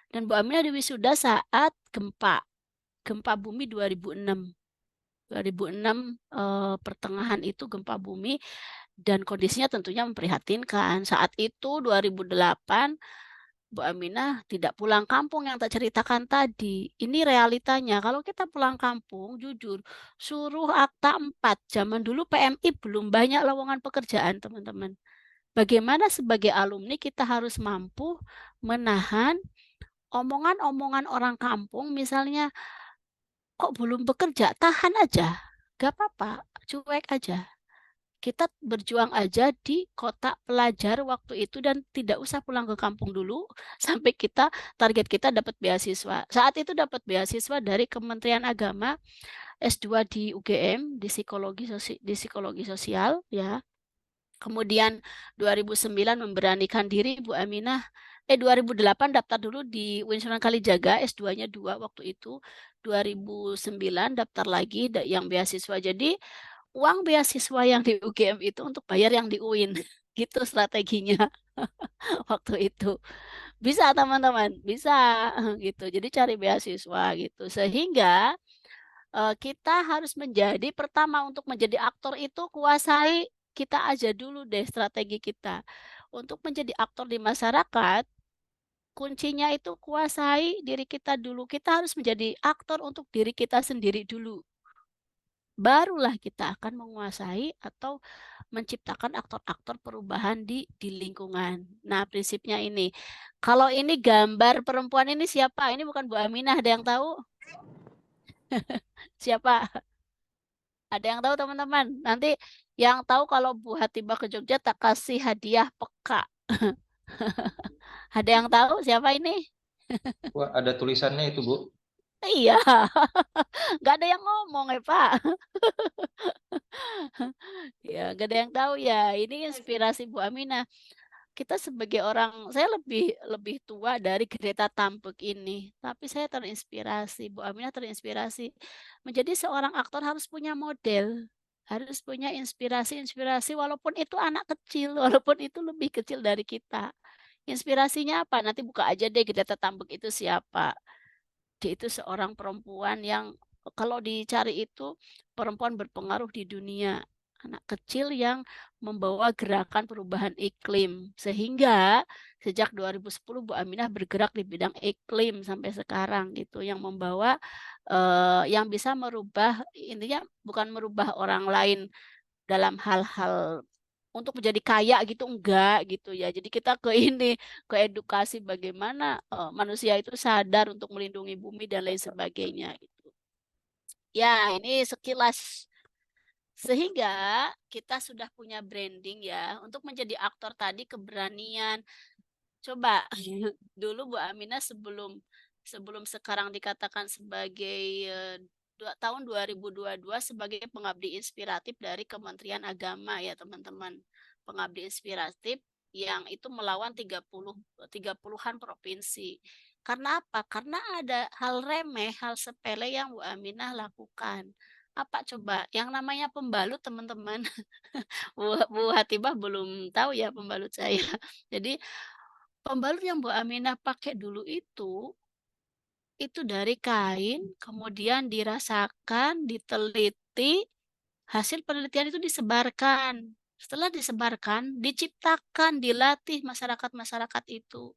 Dan Bu Aminah diwisuda saat gempa bumi 2006. 2006 pertengahan itu gempa bumi dan kondisinya tentunya memprihatinkan. Saat itu 2008 Bu Aminah tidak pulang kampung yang tak ceritakan tadi. Ini realitanya. Kalau kita pulang kampung, jujur, suruh akta 4. Zaman dulu PMI belum banyak lowongan pekerjaan, teman-teman. Bagaimana sebagai alumni kita harus mampu menahan omongan-omongan orang kampung, misalnya, kok belum bekerja, tahan aja. Gak apa-apa, cuek aja. Kita berjuang aja di kota pelajar waktu itu dan tidak usah pulang ke kampung dulu sampai target kita dapat beasiswa. Saat itu dapat beasiswa dari Kementerian Agama S2 di UGM di psikologi sosial ya. Kemudian 2009 memberanikan diri Bu Aminah 2008 daftar dulu di UIN Sunan Kalijaga S2-nya 2 waktu itu. 2009 daftar lagi yang beasiswa. Jadi uang beasiswa yang di UGM itu untuk bayar yang di UIN. Gitu strateginya waktu itu. Bisa teman-teman, bisa gitu. Jadi cari beasiswa gitu. Sehingga kita harus pertama untuk menjadi aktor itu kuasai kita aja dulu deh strategi kita. Untuk menjadi aktor di masyarakat, kuncinya itu kuasai diri kita dulu. Kita harus menjadi aktor untuk diri kita sendiri dulu. Barulah kita akan menguasai atau menciptakan aktor-aktor perubahan di lingkungan. Nah, prinsipnya ini. Kalau ini gambar perempuan ini siapa? Ini bukan Bu Aminah, ada yang tahu? Siapa? Ada yang tahu teman-teman? Nanti yang tahu kalau Bu Hatibah ke Jogja tak kasih hadiah peka. Ada yang tahu siapa ini? Wah, ada tulisannya itu, Bu. Iya, nggak ada yang ngomong ya Pak. Ya, nggak ada yang tahu ya. Ini inspirasi Bu Aminah. Kita sebagai orang, saya lebih tua dari Greta Thunberg ini, tapi saya terinspirasi, Bu Aminah terinspirasi. Menjadi seorang aktor harus punya model, harus punya inspirasi-inspirasi, walaupun itu anak kecil, walaupun itu lebih kecil dari kita. Inspirasinya apa? Nanti buka aja deh Greta Thunberg itu siapa. Dia itu seorang perempuan yang kalau dicari itu perempuan berpengaruh di dunia. Anak kecil yang membawa gerakan perubahan iklim. Sehingga sejak 2010 Bu Aminah bergerak di bidang iklim sampai sekarang gitu. Yang membawa, yang bisa merubah, intinya bukan merubah orang lain dalam hal-hal untuk menjadi kaya gitu enggak gitu ya. Jadi kita ke edukasi bagaimana manusia itu sadar untuk melindungi bumi dan lain sebagainya gitu. Ya, ini sekilas. Sehingga kita sudah punya branding ya. Untuk menjadi aktor tadi keberanian. Coba dulu Bu Aminah sebelum sekarang dikatakan sebagai tahun 2022 sebagai pengabdi inspiratif dari Kementerian Agama ya teman-teman. Pengabdi inspiratif yang itu melawan 30-an provinsi. Karena apa? Karena ada hal remeh, hal sepele yang Bu Aminah lakukan. Apa coba? Yang namanya pembalut teman-teman. Bu Hatibah belum tahu ya pembalut saya. Jadi pembalut yang Bu Aminah pakai dulu itu dari kain, kemudian dirasakan, diteliti, hasil penelitian itu disebarkan. Setelah disebarkan, diciptakan, dilatih masyarakat-masyarakat itu.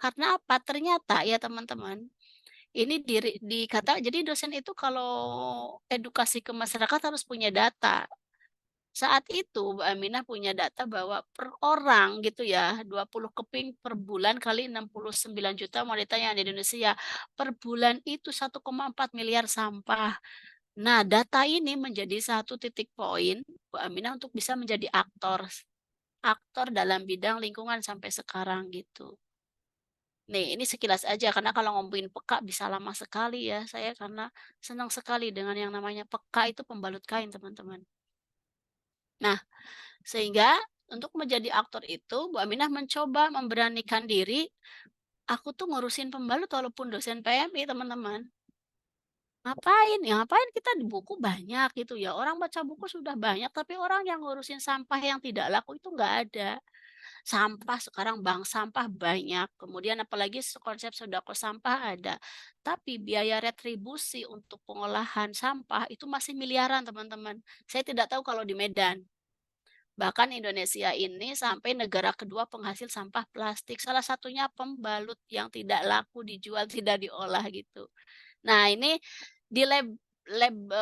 Karena apa? Ternyata ya teman-teman, ini dikata jadi dosen itu kalau edukasi ke masyarakat harus punya data. Saat itu Bu Aminah punya data bahwa per orang gitu ya, 20 keping per bulan kali 69 juta wanita yang ada di Indonesia. Per bulan itu 1,4 miliar sampah. Nah, data ini menjadi satu titik poin Bu Aminah untuk bisa menjadi aktor dalam bidang lingkungan sampai sekarang gitu. Nih, ini sekilas aja karena kalau ngomongin peka bisa lama sekali ya saya karena senang sekali dengan yang namanya peka itu pembalut kain, teman-teman. Nah, sehingga untuk menjadi aktor itu Bu Aminah mencoba memberanikan diri, aku tuh ngurusin pembalut walaupun dosen PMI, teman-teman. Ngapain? Ya ngapain kita di buku banyak gitu ya. Orang baca buku sudah banyak, tapi orang yang ngurusin sampah yang tidak laku itu nggak ada. Sampah sekarang bank sampah banyak, kemudian apalagi konsep sodako sampah ada. Tapi biaya retribusi untuk pengolahan sampah itu masih miliaran teman-teman. Saya tidak tahu kalau di Medan. Bahkan Indonesia ini sampai negara kedua penghasil sampah plastik. Salah satunya pembalut yang tidak laku dijual, tidak diolah gitu. Nah ini di lab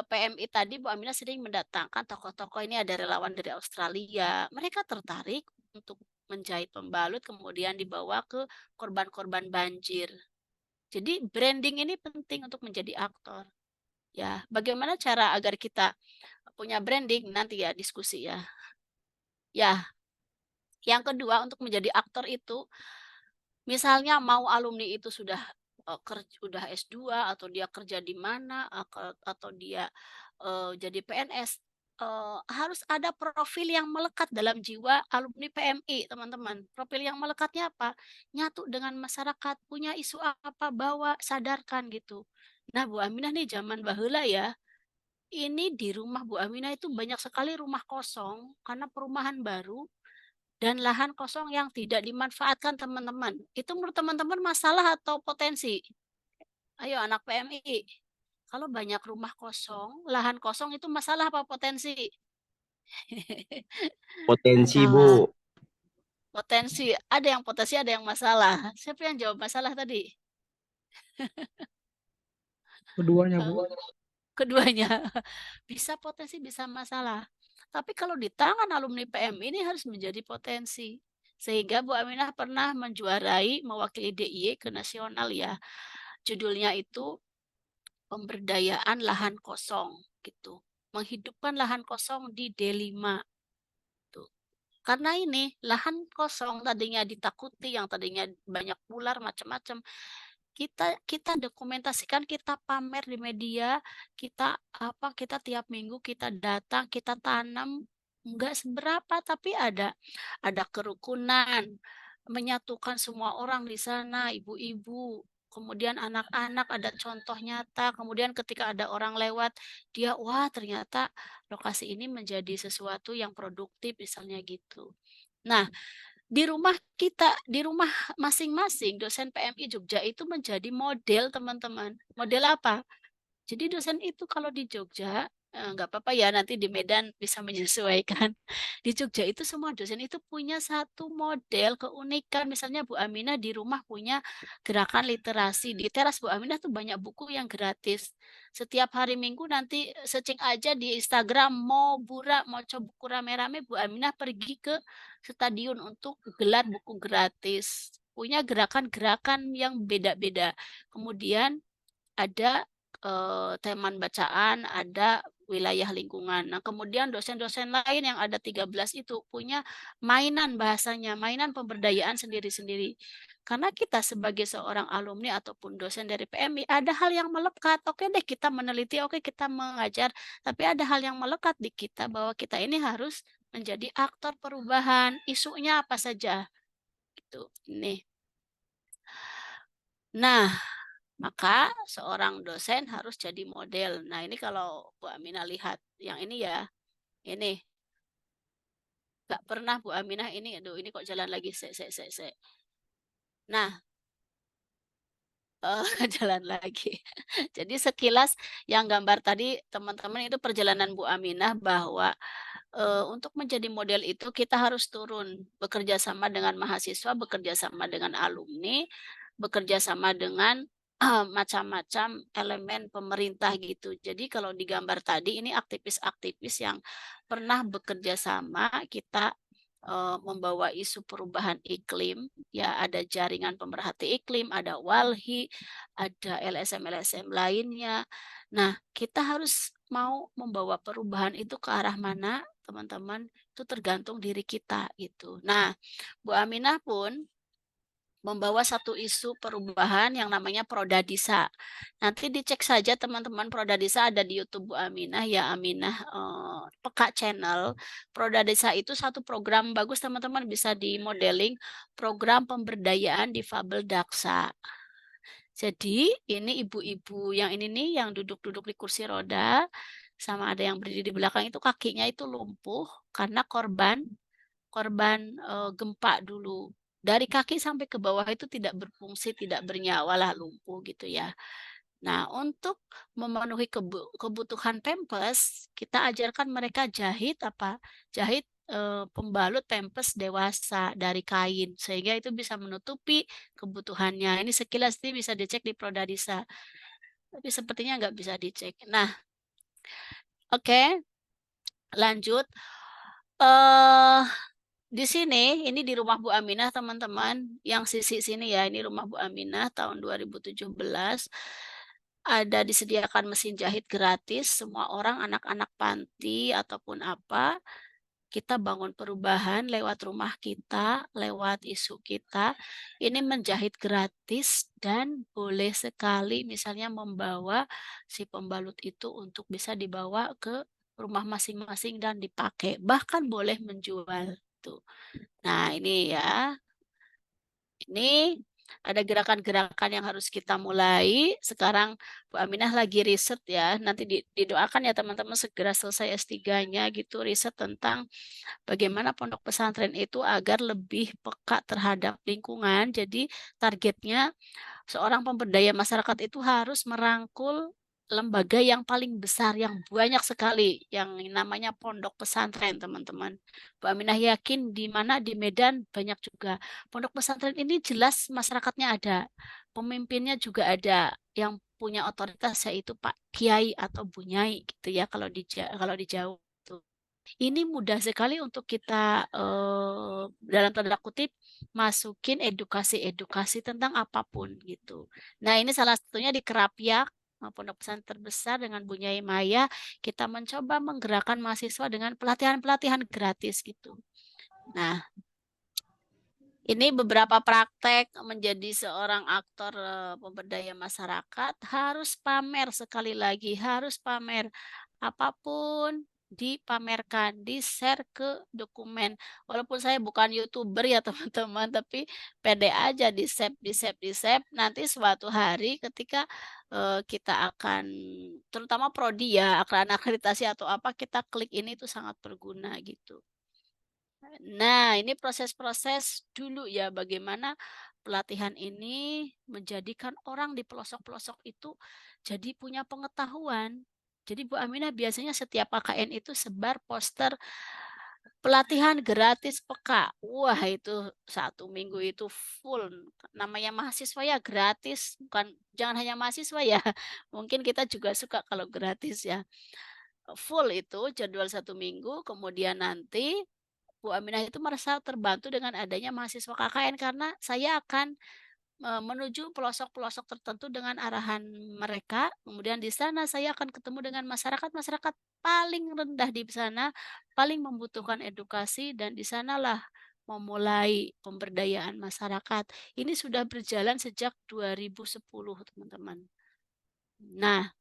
PMI tadi Bu Aminah sering mendatangkan tokoh-tokoh, ini ada relawan dari Australia. Mereka tertarik untuk menjahit pembalut kemudian dibawa ke korban-korban banjir. Jadi branding ini penting untuk menjadi aktor. Ya, bagaimana cara agar kita punya branding nanti ya diskusi ya. Ya, yang kedua untuk menjadi aktor itu misalnya mau alumni itu sudah udah S2 atau dia kerja di mana atau dia jadi PNS, harus ada profil yang melekat dalam jiwa alumni PMI, teman-teman. Profil yang melekatnya apa? Nyatu dengan masyarakat, punya isu apa, bawa, sadarkan gitu. Nah, Bu Aminah nih zaman baheula ya, ini di rumah Bu Aminah itu banyak sekali rumah kosong karena perumahan baru dan lahan kosong yang tidak dimanfaatkan teman-teman. Itu menurut teman-teman masalah atau potensi? Ayo anak PMI. Kalau banyak rumah kosong, lahan kosong itu masalah apa potensi? Potensi, Masalah. Bu. Potensi. Ada yang potensi, ada yang masalah. Siapa yang jawab masalah tadi? Keduanya, Bu. Keduanya. Bisa potensi, bisa masalah. Tapi kalau di tangan alumni PMI ini harus menjadi potensi. Sehingga Bu Aminah pernah menjuarai mewakili DIY ke nasional ya. Judulnya itu pemberdayaan lahan kosong gitu. Menghidupkan lahan kosong di D5. Tuh. Karena ini lahan kosong tadinya ditakuti, yang tadinya banyak ular macam-macam. Kita dokumentasikan, kita pamer di media, kita tiap minggu kita datang, kita tanam enggak seberapa tapi ada kerukunan, menyatukan semua orang di sana, ibu-ibu, kemudian anak-anak, ada contoh nyata, kemudian ketika ada orang lewat, dia wah ternyata lokasi ini menjadi sesuatu yang produktif misalnya gitu. Nah, di rumah kita, di rumah masing-masing dosen PMI Jogja itu menjadi model teman-teman. Model apa? Jadi dosen itu kalau di Jogja, nggak apa-apa ya nanti di Medan bisa menyesuaikan. Di Jogja itu semua dosen itu punya satu model keunikan. Misalnya Bu Aminah di rumah punya gerakan literasi. Di teras Bu Aminah tuh banyak buku yang gratis. Setiap hari Minggu nanti searching aja di Instagram, mau coba buku rame-rame, Bu Aminah pergi ke stadion untuk gelar buku gratis. Punya gerakan-gerakan yang beda-beda. Kemudian ada teman bacaan, ada wilayah lingkungan. Nah, kemudian dosen-dosen lain yang ada 13 itu punya mainan bahasanya, mainan pemberdayaan sendiri-sendiri. Karena kita sebagai seorang alumni ataupun dosen dari PMI, ada hal yang melekat. Oke deh kita meneliti, oke kita mengajar, tapi ada hal yang melekat di kita bahwa kita ini harus menjadi aktor perubahan. Isunya apa saja? Gitu. Nih. Nah, maka seorang dosen harus jadi model. Nah, ini kalau Bu Aminah lihat yang ini ya, ini nggak pernah Bu Aminah ini, aduh ini kok jalan lagi, Nah, jalan lagi. Jadi sekilas yang gambar tadi teman-teman itu perjalanan Bu Aminah bahwa untuk menjadi model itu kita harus turun bekerja sama dengan mahasiswa, bekerja sama dengan alumni, bekerja sama dengan macam-macam elemen pemerintah gitu. Jadi kalau di gambar tadi ini aktivis-aktivis yang pernah bekerja sama, kita membawa isu perubahan iklim, ya ada jaringan pemerhati iklim, ada WALHI, ada LSM-LSM lainnya. Nah, kita harus mau membawa perubahan itu ke arah mana, teman-teman, itu tergantung diri kita gitu. Nah, Bu Aminah pun membawa satu isu perubahan yang namanya Prodadisa. Nanti dicek saja teman-teman, Prodadisa ada di YouTube Bu Aminah ya, Aminah Peka Channel. Prodadisa itu satu program bagus teman-teman, bisa di modeling program pemberdayaan difabel Daksa. Jadi ini ibu-ibu yang ini nih yang duduk-duduk di kursi roda sama ada yang berdiri di belakang itu kakinya itu lumpuh karena korban korban gempa dulu. Dari kaki sampai ke bawah itu tidak berfungsi, tidak bernyawa lah, lumpuh gitu ya. Nah, untuk memenuhi kebutuhan pampers, kita ajarkan mereka jahit apa? Jahit pembalut pampers dewasa dari kain sehingga itu bisa menutupi kebutuhannya. Ini sekilas ini bisa dicek di Prodadisa. Tapi sepertinya nggak bisa dicek. Nah, oke. Lanjut. Di sini, ini di rumah Bu Aminah teman-teman, yang sisi sini ya, ini rumah Bu Aminah tahun 2017. Ada disediakan mesin jahit gratis, semua orang, anak-anak panti ataupun apa, kita bangun perubahan lewat rumah kita, lewat isu kita, ini menjahit gratis dan boleh sekali misalnya membawa si pembalut itu untuk bisa dibawa ke rumah masing-masing dan dipakai, bahkan boleh menjual tuh. Nah, ini ya. Ini ada gerakan-gerakan yang harus kita mulai. Sekarang Bu Aminah lagi riset ya. Nanti didoakan ya teman-teman segera selesai S3-nya gitu, riset tentang bagaimana pondok pesantren itu agar lebih peka terhadap lingkungan. Jadi targetnya seorang pemberdaya masyarakat itu harus merangkul lembaga yang paling besar, yang banyak sekali, yang namanya pondok pesantren, teman-teman. Bu Aminah yakin di mana di Medan banyak juga. Pondok pesantren ini jelas masyarakatnya ada, pemimpinnya juga ada, yang punya otoritas yaitu Pak Kiai atau Bu Nyai gitu ya kalau di Jawa. Ini mudah sekali untuk kita dalam tanda kutip masukin edukasi-edukasi tentang apapun gitu. Nah, ini salah satunya di Kerapyak, pondok pesantren terbesar dengan Bu Nyai Maya, kita mencoba menggerakkan mahasiswa dengan pelatihan-pelatihan gratis gitu. Nah, ini beberapa praktek menjadi seorang aktor pemberdaya masyarakat, harus pamer sekali lagi, harus pamer apapun dipamerkan, di-share ke dokumen. Walaupun saya bukan YouTuber ya teman-teman, tapi pede aja di-save. Nanti suatu hari ketika kita akan, terutama prodi ya, akan akreditasi atau apa, kita klik ini itu sangat berguna gitu. Nah, ini proses-proses dulu ya, bagaimana pelatihan ini menjadikan orang di pelosok-pelosok itu jadi punya pengetahuan. Jadi Bu Aminah biasanya setiap KKN itu sebar poster pelatihan gratis peka. Wah, itu 1 minggu itu full. Namanya mahasiswa ya gratis, bukan, jangan hanya mahasiswa ya. Mungkin kita juga suka kalau gratis ya. Full itu jadwal 1 minggu, kemudian nanti Bu Aminah itu merasa terbantu dengan adanya mahasiswa KKN karena saya akan menuju pelosok-pelosok tertentu dengan arahan mereka. Kemudian di sana saya akan ketemu dengan masyarakat paling rendah di sana, paling membutuhkan edukasi, dan di sanalah memulai pemberdayaan masyarakat. Ini sudah berjalan sejak 2010, teman-teman. Nah,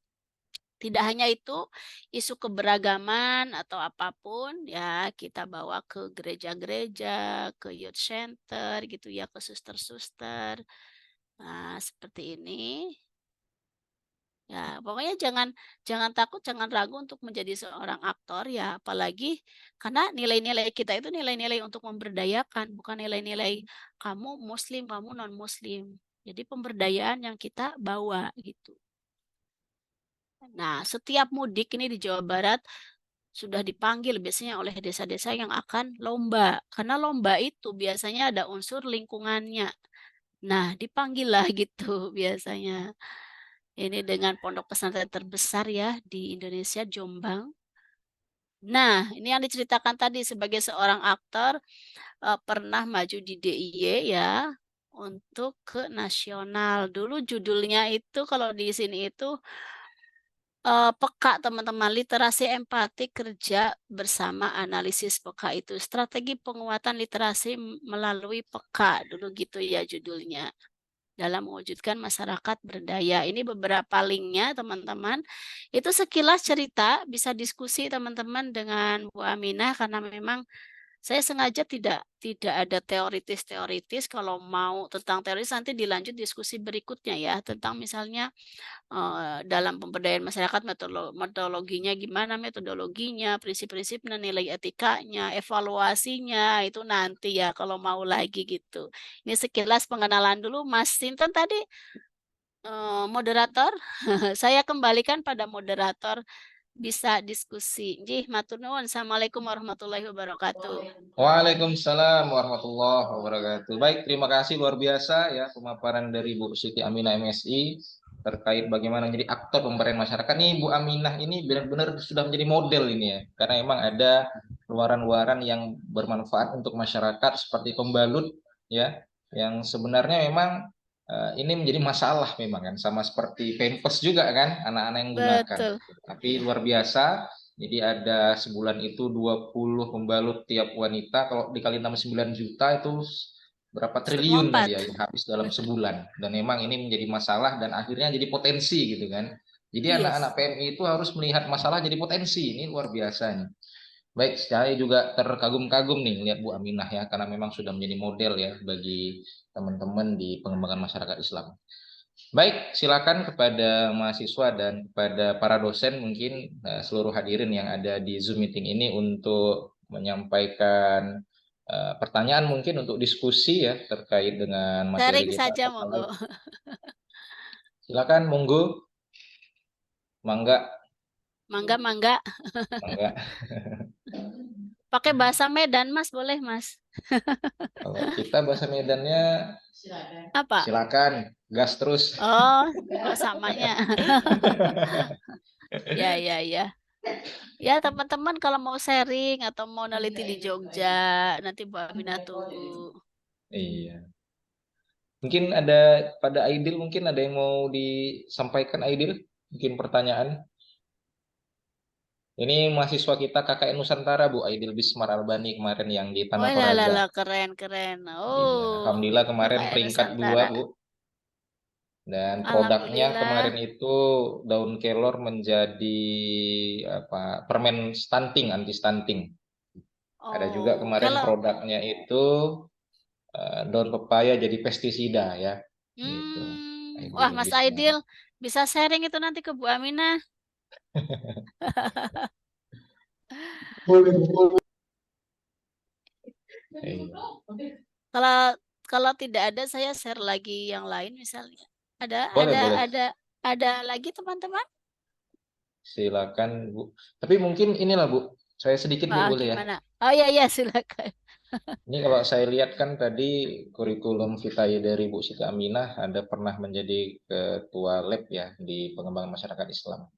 tidak hanya itu, isu keberagaman atau apapun ya kita bawa ke gereja-gereja, ke youth center gitu ya, ke suster-suster. Nah, seperti ini. Ya, pokoknya jangan takut, jangan ragu untuk menjadi seorang aktor ya, apalagi karena nilai-nilai kita itu nilai-nilai untuk memberdayakan, bukan nilai-nilai kamu muslim, kamu non-muslim. Jadi pemberdayaan yang kita bawa gitu. Nah, setiap mudik ini di Jawa Barat sudah dipanggil biasanya oleh desa-desa yang akan lomba. Karena lomba itu biasanya ada unsur lingkungannya. Nah, dipanggillah gitu biasanya. Ini dengan pondok pesantren terbesar ya di Indonesia, Jombang. Nah, ini yang diceritakan tadi sebagai seorang aktor pernah maju di DIY ya untuk ke nasional. Dulu judulnya itu kalau di sini itu peka teman-teman, literasi empati kerja bersama analisis peka itu, strategi penguatan literasi melalui peka, dulu gitu ya judulnya, dalam mewujudkan masyarakat berdaya. Ini beberapa linknya teman-teman. Itu sekilas cerita, bisa diskusi teman-teman dengan Bu Aminah karena memang Saya sengaja tidak ada teoritis. Kalau mau tentang teoritis nanti dilanjut diskusi berikutnya ya, tentang misalnya dalam pemberdayaan masyarakat metodologinya gimana, metodologinya, prinsip-prinsipnya, nilai etikanya, evaluasinya itu nanti ya kalau mau lagi gitu. Ini sekilas pengenalan dulu. Mas Sinten tadi moderator, saya kembalikan pada moderator. Bisa diskusi. Jih, matur nuwun. Assalamualaikum warahmatullahi wabarakatuh. Waalaikumsalam warahmatullahi wabarakatuh. Baik, terima kasih luar biasa ya pemaparan dari Bu Siti Aminah MSI terkait bagaimana menjadi aktor pemberdayaan masyarakat. Nih Bu Aminah ini benar-benar sudah menjadi model ini ya, karena memang ada luaran-luaran yang bermanfaat untuk masyarakat seperti pembalut ya, yang sebenarnya memang ini menjadi masalah memang kan, sama seperti pampers juga kan anak-anak yang gunakan. Betul. Tapi luar biasa. Jadi ada sebulan itu 20 pembalut tiap wanita, kalau dikali 69 juta itu berapa triliun tadi ya yang habis dalam sebulan. Dan memang ini menjadi masalah dan akhirnya jadi potensi gitu kan. Jadi anak-anak PMI itu harus melihat masalah jadi potensi. Ini luar biasa nih. Baik, saya juga terkagum-kagum nih lihat Bu Aminah ya, karena memang sudah menjadi model ya bagi teman-teman di pengembangan masyarakat Islam. Baik, silakan kepada mahasiswa dan kepada para dosen mungkin seluruh hadirin yang ada di Zoom meeting ini untuk menyampaikan pertanyaan mungkin untuk diskusi ya terkait dengan materi Sharing kita. saja monggo. Silakan monggo. Mangga. Mangga. Pakai bahasa Medan, Mas, boleh, Mas? Kalau kita bahasa Medannya apa? Silakan, gas terus. Oh, samanya. Ya. Ya, teman-teman kalau mau sharing atau mau neliti di Jogja, nanti Bu Aminah tunggu. Iya. Mungkin ada pada Aidil, mungkin ada yang mau disampaikan Aidil? Mungkin pertanyaan. Ini mahasiswa kita KKN Nusantara, Bu Aidil Bismar Albani kemarin yang di Tanah Toraja. Keren. Iya, Oh, alhamdulillah kemarin KKN peringkat 2, Nusantara. Bu. Dan produknya kemarin itu daun kelor menjadi permen stunting, anti stunting. Ada juga kemarin produknya itu daun pepaya jadi pestisida ya. Gitu. Wah, Mas Aidil bisa sharing itu nanti ke Bu Aminah. Kalau tidak ada saya share lagi yang lain misalnya. Ada lagi teman-teman? Silakan Bu. Tapi mungkin inilah Bu, saya sedikit Bu boleh gimana? Ya. Oh iya silakan. Ini kalau saya lihat kan tadi kurikulum vitae dari Bu Siti Aminah ada pernah menjadi ketua lab ya di pengembangan masyarakat Islam.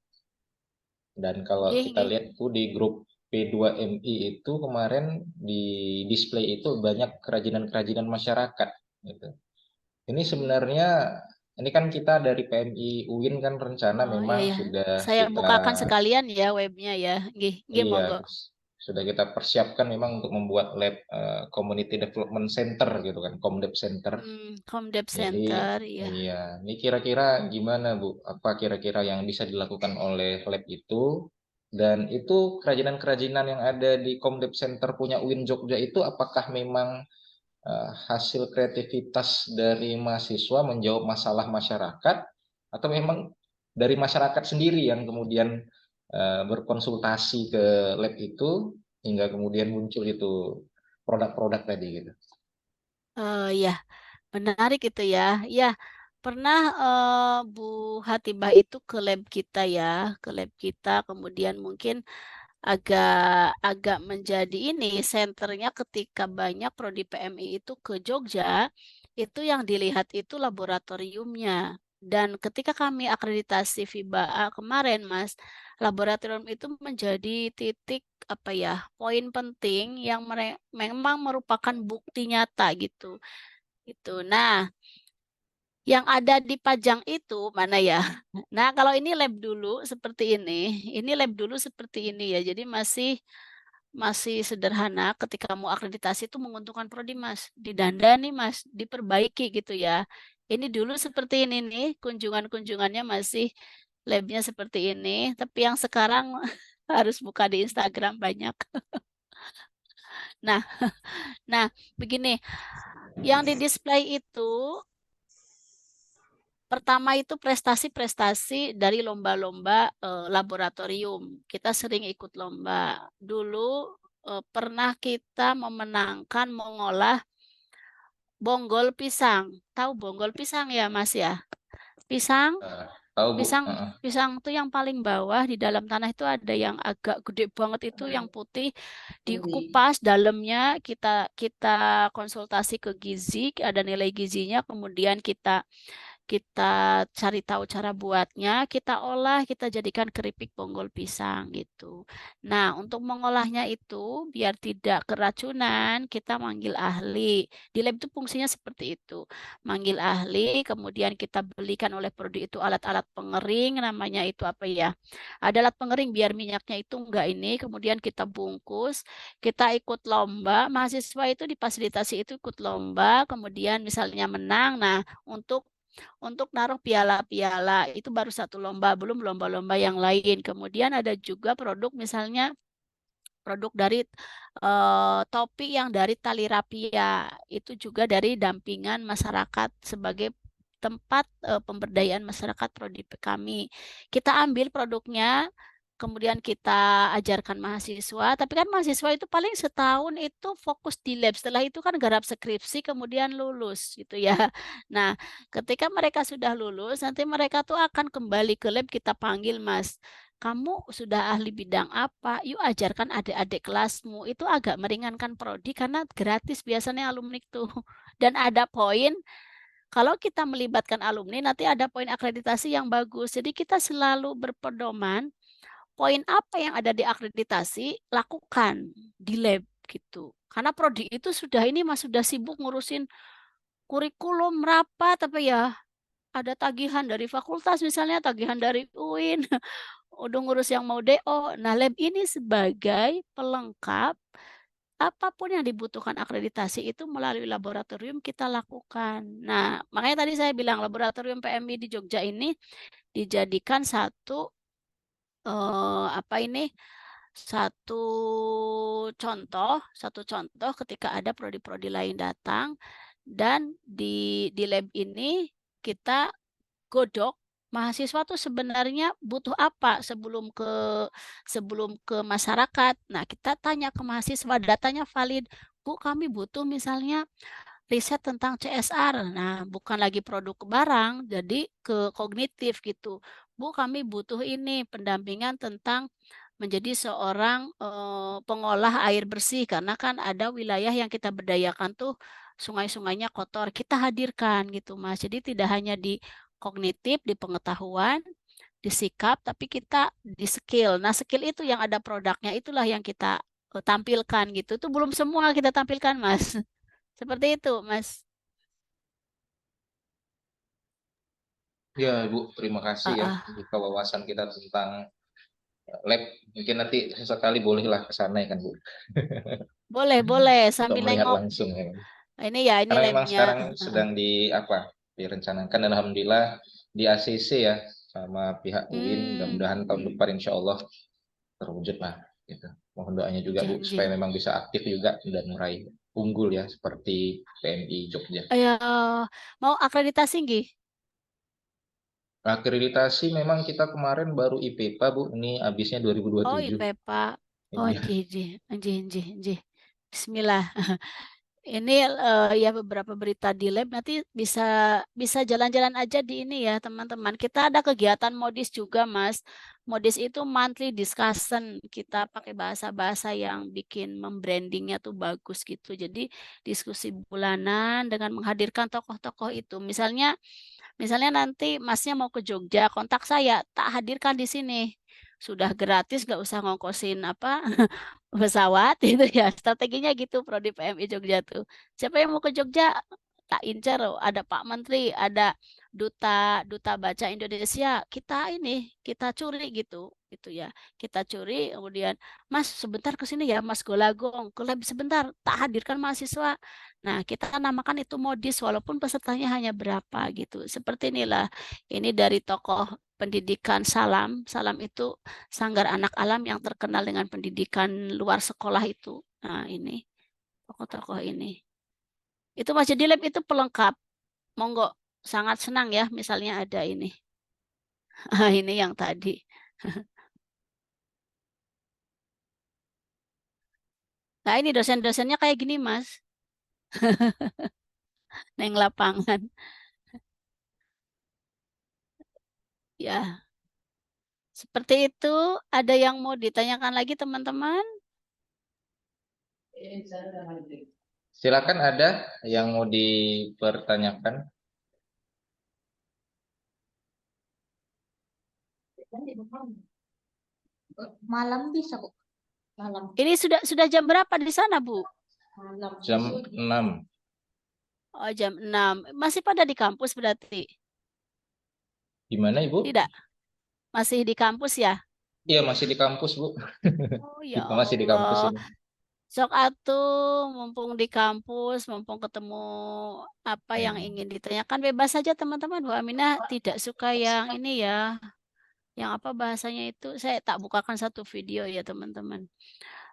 Dan kalau kita lihat tuh di grup P2MI itu kemarin di display itu banyak kerajinan-kerajinan masyarakat gitu. Ini sebenarnya ini kan kita dari PMI UIN kan rencana memang sudah saya bukakan sekalian ya webnya ya. Monggo. Sudah kita persiapkan memang untuk membuat lab Community Development Center gitu kan, Comdep Center. Comdep Center, iya. Iya, ini kira-kira gimana Bu? Apa kira-kira yang bisa dilakukan oleh lab itu? Dan itu kerajinan-kerajinan yang ada di Comdep Center punya UIN Jogja itu apakah memang hasil kreativitas dari mahasiswa menjawab masalah masyarakat atau memang dari masyarakat sendiri yang kemudian berkonsultasi ke lab itu hingga kemudian muncul itu produk-produk tadi gitu. Ya, menarik itu ya. Ya, pernah Bu Hatibah itu ke lab kita kemudian mungkin agak menjadi ini senternya ketika banyak prodi PMI itu ke Jogja, itu yang dilihat itu laboratoriumnya. Dan ketika kami akreditasi FIBA kemarin, Mas, laboratorium itu menjadi titik poin penting yang memang merupakan bukti nyata gitu. Nah, yang ada di Pajang itu mana ya? Nah, kalau ini lab dulu seperti ini ya. Jadi masih sederhana. Ketika mau akreditasi itu menguntungkan prodi, Mas. Didandani, Mas, diperbaiki gitu ya. Ini dulu seperti ini nih, kunjungannya masih labnya seperti ini, tapi yang sekarang harus buka di Instagram banyak. Nah, nah begini, yang di display itu pertama itu prestasi-prestasi dari lomba-lomba laboratorium. Kita sering ikut lomba. Dulu pernah kita memenangkan mengolah bonggol pisang. Tahu bonggol pisang ya, Mas ya? Pisang, Tahu Bu? pisang, pisang itu yang paling bawah di dalam tanah itu ada yang agak gede banget itu yang putih. Dikupas dalamnya kita kita konsultasi ke gizi, ada nilai gizinya, kemudian kita cari tahu cara buatnya, kita olah, kita jadikan keripik bonggol pisang gitu. Nah, untuk mengolahnya itu biar tidak keracunan, kita manggil ahli. Di lab itu fungsinya seperti itu. Manggil ahli, kemudian kita belikan oleh prodi itu alat-alat pengering, namanya itu apa ya? Ada alat pengering biar minyaknya itu enggak ini, kemudian kita bungkus, kita ikut lomba, mahasiswa itu difasilitasi itu ikut lomba, kemudian misalnya menang. Nah, untuk naruh piala-piala itu baru satu lomba, belum lomba-lomba yang lain. Kemudian ada juga produk misalnya produk dari topi yang dari tali rapia itu juga dari dampingan masyarakat sebagai tempat pemberdayaan masyarakat prodi kami. Kita ambil produknya, kemudian kita ajarkan mahasiswa, tapi kan mahasiswa itu paling setahun itu fokus di lab. Setelah itu kan garap skripsi, kemudian lulus gitu ya. Nah, ketika mereka sudah lulus, nanti mereka tuh akan kembali ke lab, kita panggil, Mas. Kamu sudah ahli bidang apa? Yuk ajarkan adik-adik kelasmu. Itu agak meringankan prodi karena gratis biasanya alumni itu. Dan ada poin, kalau kita melibatkan alumni, nanti ada poin akreditasi yang bagus. Jadi kita selalu berpedoman, poin apa yang ada di akreditasi, lakukan di lab gitu. Karena prodi itu sudah ini Mas sudah sibuk ngurusin kurikulum rapat, tapi ya ada tagihan dari fakultas misalnya, tagihan dari UIN, udah ngurus yang mau DO. Nah, lab ini sebagai pelengkap apapun yang dibutuhkan akreditasi itu melalui laboratorium kita lakukan. Nah, makanya tadi saya bilang laboratorium PMI di Jogja ini dijadikan satu apa ini? Satu contoh ketika ada prodi-prodi lain datang dan di lab ini kita godok mahasiswa tuh sebenarnya butuh apa sebelum ke masyarakat. Nah, kita tanya ke mahasiswa, datanya valid. Bu, kami butuh misalnya riset tentang CSR. Nah, bukan lagi produk barang, jadi ke kognitif gitu. Bu, kami butuh ini pendampingan tentang menjadi seorang pengolah air bersih karena kan ada wilayah yang kita berdayakan tuh sungai-sungainya kotor. Kita hadirkan gitu, Mas. Jadi tidak hanya di kognitif, di pengetahuan, di sikap, tapi kita di skill. Nah, skill itu yang ada produknya itulah yang kita tampilkan gitu. Itu belum semua kita tampilkan, Mas. Seperti itu, Mas. Ya, Bu, terima kasih ya buka wawasan kita tentang lab. Mungkin nanti sesekali bolehlah ke sana ya kan, Bu. Boleh Untuk sambil melihat nengok. langsung ya. Ini ya, ini Karena memang labnya. sekarang sedang direncanakan dan alhamdulillah di ACC ya sama pihak UIN. Mudah-mudahan tahun depan insya Allah terwujud lah. Gitu. Mohon doanya juga Bu supaya memang bisa aktif juga dan meraih unggul ya seperti PMI Jogja. Mau akreditasi nggih? Akreditasi memang kita kemarin baru IPPA Bu, ini habisnya 2027. Oh, IPPA. Oh, nggih. Bismillah. Ini ya beberapa berita di lab, nanti bisa jalan-jalan aja di ini ya teman-teman. Kita ada kegiatan modis juga, Mas. Modis itu monthly discussion. Kita pakai bahasa-bahasa yang bikin membrandingnya tuh bagus gitu. Jadi diskusi bulanan dengan menghadirkan tokoh-tokoh itu. Misalnya nanti Masnya mau ke Jogja, kontak saya, tak hadirkan di sini. Sudah gratis, nggak usah ngongkosin apa pesawat itu ya. Strateginya gitu Prodi PMI Jogja tuh. Siapa yang mau ke Jogja? Tak incer, ada Pak Menteri, ada duta baca Indonesia. Kita curi gitu ya. Kita curi, kemudian Mas sebentar ke sini ya, Mas Golagong, ke lab sebentar, tak hadirkan mahasiswa. Nah, kita namakan itu modis walaupun pesertanya hanya berapa gitu. Seperti inilah. Ini dari tokoh pendidikan Salam. Salam itu Sanggar Anak Alam yang terkenal dengan pendidikan luar sekolah itu. Nah, ini tokoh-tokoh ini. Itu Mas Jadi Lab itu pelengkap. Monggo, sangat senang ya misalnya ada ini. Ini yang tadi. Nah ini dosen-dosennya kayak gini Mas. Neng lapangan. Ya, seperti itu. Ada yang mau ditanyakan lagi teman-teman? Silakan, ada yang mau dipertanyakan? Malam bisa kok. Malam. Ini sudah jam berapa di sana, Bu? Malam. Jam 6. Oh, jam 6. Masih pada di kampus berarti? Gimana, Ibu? Tidak. Masih di kampus ya? Iya, masih di kampus, Bu. Oh, ya Kita masih di kampus Allah. ini. Sok atuh, mumpung di kampus, mumpung ketemu apa yang ingin ditanyakan, bebas saja teman-teman. Bu Aminah tidak suka yang ini ya. Yang apa bahasanya itu, saya tak bukakan satu video ya teman-teman.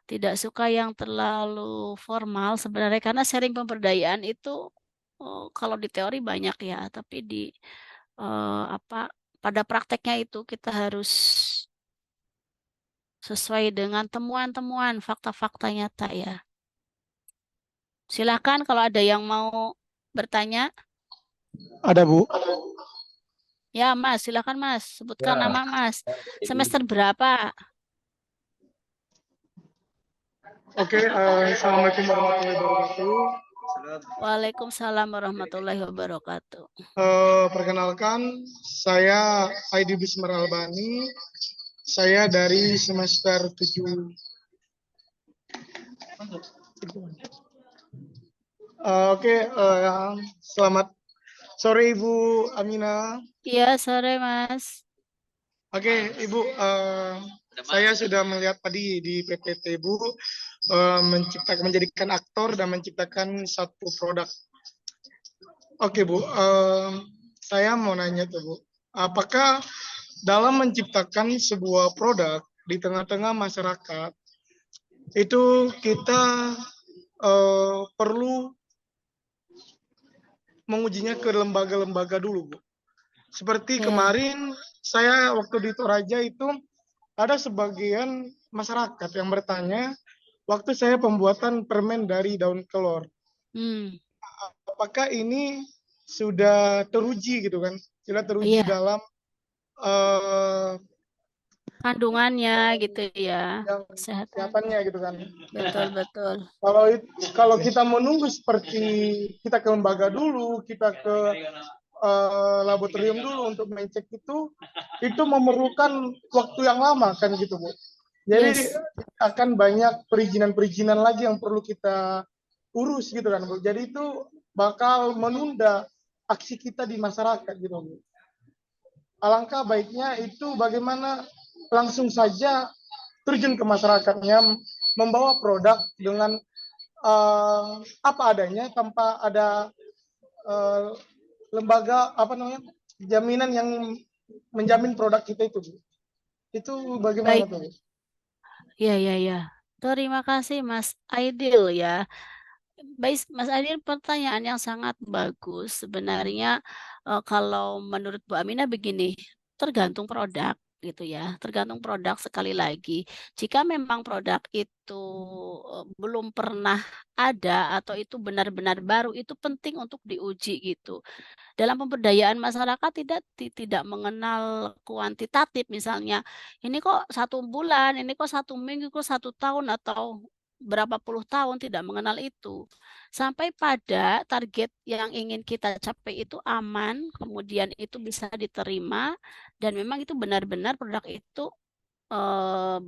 Tidak suka yang terlalu formal sebenarnya, karena sharing pemberdayaan itu kalau di teori banyak ya, tapi di pada prakteknya itu kita harus sesuai dengan temuan-temuan fakta-fakta nyata ya. Silakan kalau ada yang mau bertanya. Ada, Bu. Ya, Mas, silakan Mas. Sebutkan Ya. nama Mas. Semester berapa? Oke, Assalamualaikum warahmatullahi wabarakatuh. Waalaikumsalam warahmatullahi wabarakatuh. Perkenalkan, saya Aidi Bismar Albani. Saya dari semester 7. Selamat sore Ibu Amina. Iya, sore Mas. Oke, Ibu, saya sudah melihat tadi di PPT Bu, menjadikan aktor dan menciptakan satu produk. Oke Bu, saya mau nanya tuh Bu, apakah dalam menciptakan sebuah produk di tengah-tengah masyarakat itu kita perlu mengujinya ke lembaga-lembaga dulu Bu? Seperti kemarin saya waktu di Toraja itu ada sebagian masyarakat yang bertanya waktu saya pembuatan permen dari daun kelor. Apakah ini sudah teruji gitu kan? Sudah teruji dalam kandungannya gitu ya. Kesehatannya gitu kan. Betul. Kalau kita menunggu seperti kita ke lembaga dulu, kita ke laboratorium dulu untuk mengecek itu memerlukan waktu yang lama kan gitu Bu. Jadi akan banyak perizinan-perizinan lagi yang perlu kita urus gitu kan Bu. Jadi itu bakal menunda aksi kita di masyarakat gitu Bu. Alangkah baiknya itu bagaimana langsung saja terjun ke masyarakatnya, membawa produk dengan apa adanya tanpa ada lembaga jaminan yang menjamin produk kita itu. Itu bagaimana tuh? Ya. Terima kasih Mas Aidil ya. Baik, Mas Aidil, pertanyaan yang sangat bagus. Sebenarnya kalau menurut Bu Aminah begini, tergantung produk gitu ya. Tergantung produk sekali lagi. Jika memang produk itu belum pernah ada atau itu benar-benar baru, itu penting untuk diuji gitu. Dalam pemberdayaan masyarakat tidak mengenal kuantitatif, misalnya ini kok 1 bulan, ini kok 1 minggu, kok 1 tahun atau berapa puluh tahun, tidak mengenal itu. Sampai pada target yang ingin kita capai itu aman, kemudian itu bisa diterima, dan memang itu benar-benar produk itu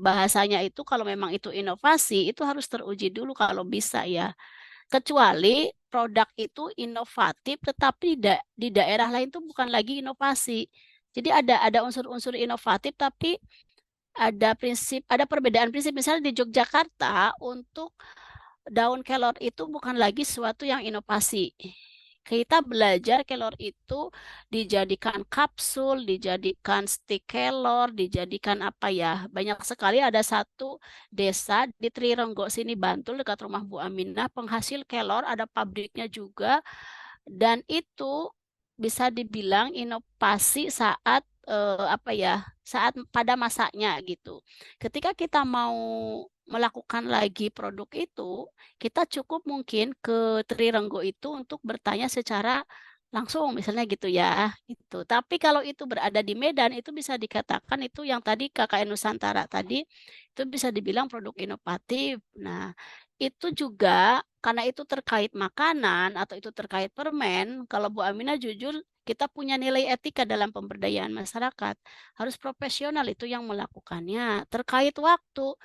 bahasanya itu kalau memang itu inovasi, itu harus teruji dulu kalau bisa ya. Kecuali produk itu inovatif tetapi di daerah lain itu bukan lagi inovasi. Jadi ada unsur-unsur inovatif tapi ada perbedaan prinsip. Misalnya di Yogyakarta untuk daun kelor itu bukan lagi suatu yang inovasi. Kita belajar kelor itu dijadikan kapsul, dijadikan stik kelor, dijadikan apa ya? Banyak sekali. Ada satu desa di Trirenggo sini Bantul dekat rumah Bu Aminah, penghasil kelor, ada pabriknya juga. Dan itu bisa dibilang inovasi saat apa ya? Saat pada masanya gitu. Ketika kita mau melakukan lagi produk itu, kita cukup mungkin ke Trirenggo itu untuk bertanya secara langsung misalnya gitu ya itu. Tapi kalau itu berada di Medan itu bisa dikatakan itu yang tadi KKN Nusantara tadi itu bisa dibilang produk inovatif. Nah, itu juga karena itu terkait makanan atau itu terkait permen, kalau Bu Aminah jujur kita punya nilai etika dalam pemberdayaan masyarakat. Harus profesional itu yang melakukannya. Terkait waktu,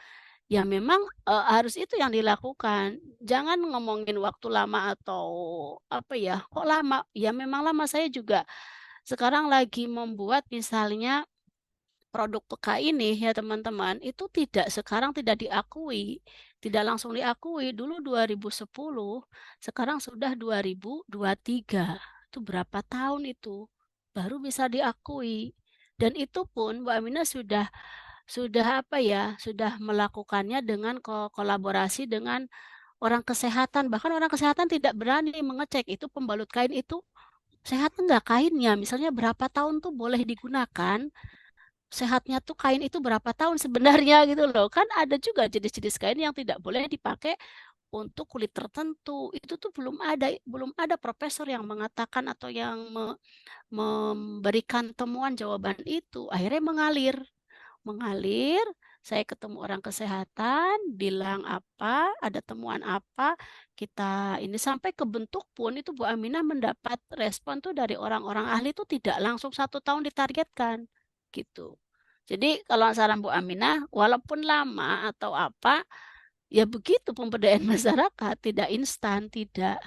ya memang harus itu yang dilakukan. Jangan ngomongin waktu lama atau apa ya, kok lama? Ya memang lama. Saya juga sekarang lagi membuat misalnya produk peka ini ya teman-teman, itu sekarang tidak diakui, tidak langsung diakui. Dulu 2010, sekarang sudah 2023. Itu berapa tahun itu baru bisa diakui. Dan itu pun Bu Aminah sudah apa ya, sudah melakukannya dengan kolaborasi dengan orang kesehatan. Bahkan orang kesehatan tidak berani mengecek itu pembalut kain itu sehat enggak kainnya. Misalnya berapa tahun tuh boleh digunakan, sehatnya tuh kain itu berapa tahun sebenarnya gitu loh. Kan ada juga jenis-jenis kain yang tidak boleh dipakai untuk kulit tertentu. Itu tuh belum ada profesor yang mengatakan atau yang memberikan temuan jawaban itu. Akhirnya mengalir, saya ketemu orang kesehatan, bilang apa, ada temuan apa, kita ini sampai ke bentuk pun itu Bu Aminah mendapat respon tuh dari orang-orang ahli itu tidak langsung 1 tahun ditargetkan, gitu. Jadi kalau saran Bu Aminah, walaupun lama atau apa, ya begitu pemberdayaan masyarakat, tidak instan, tidak.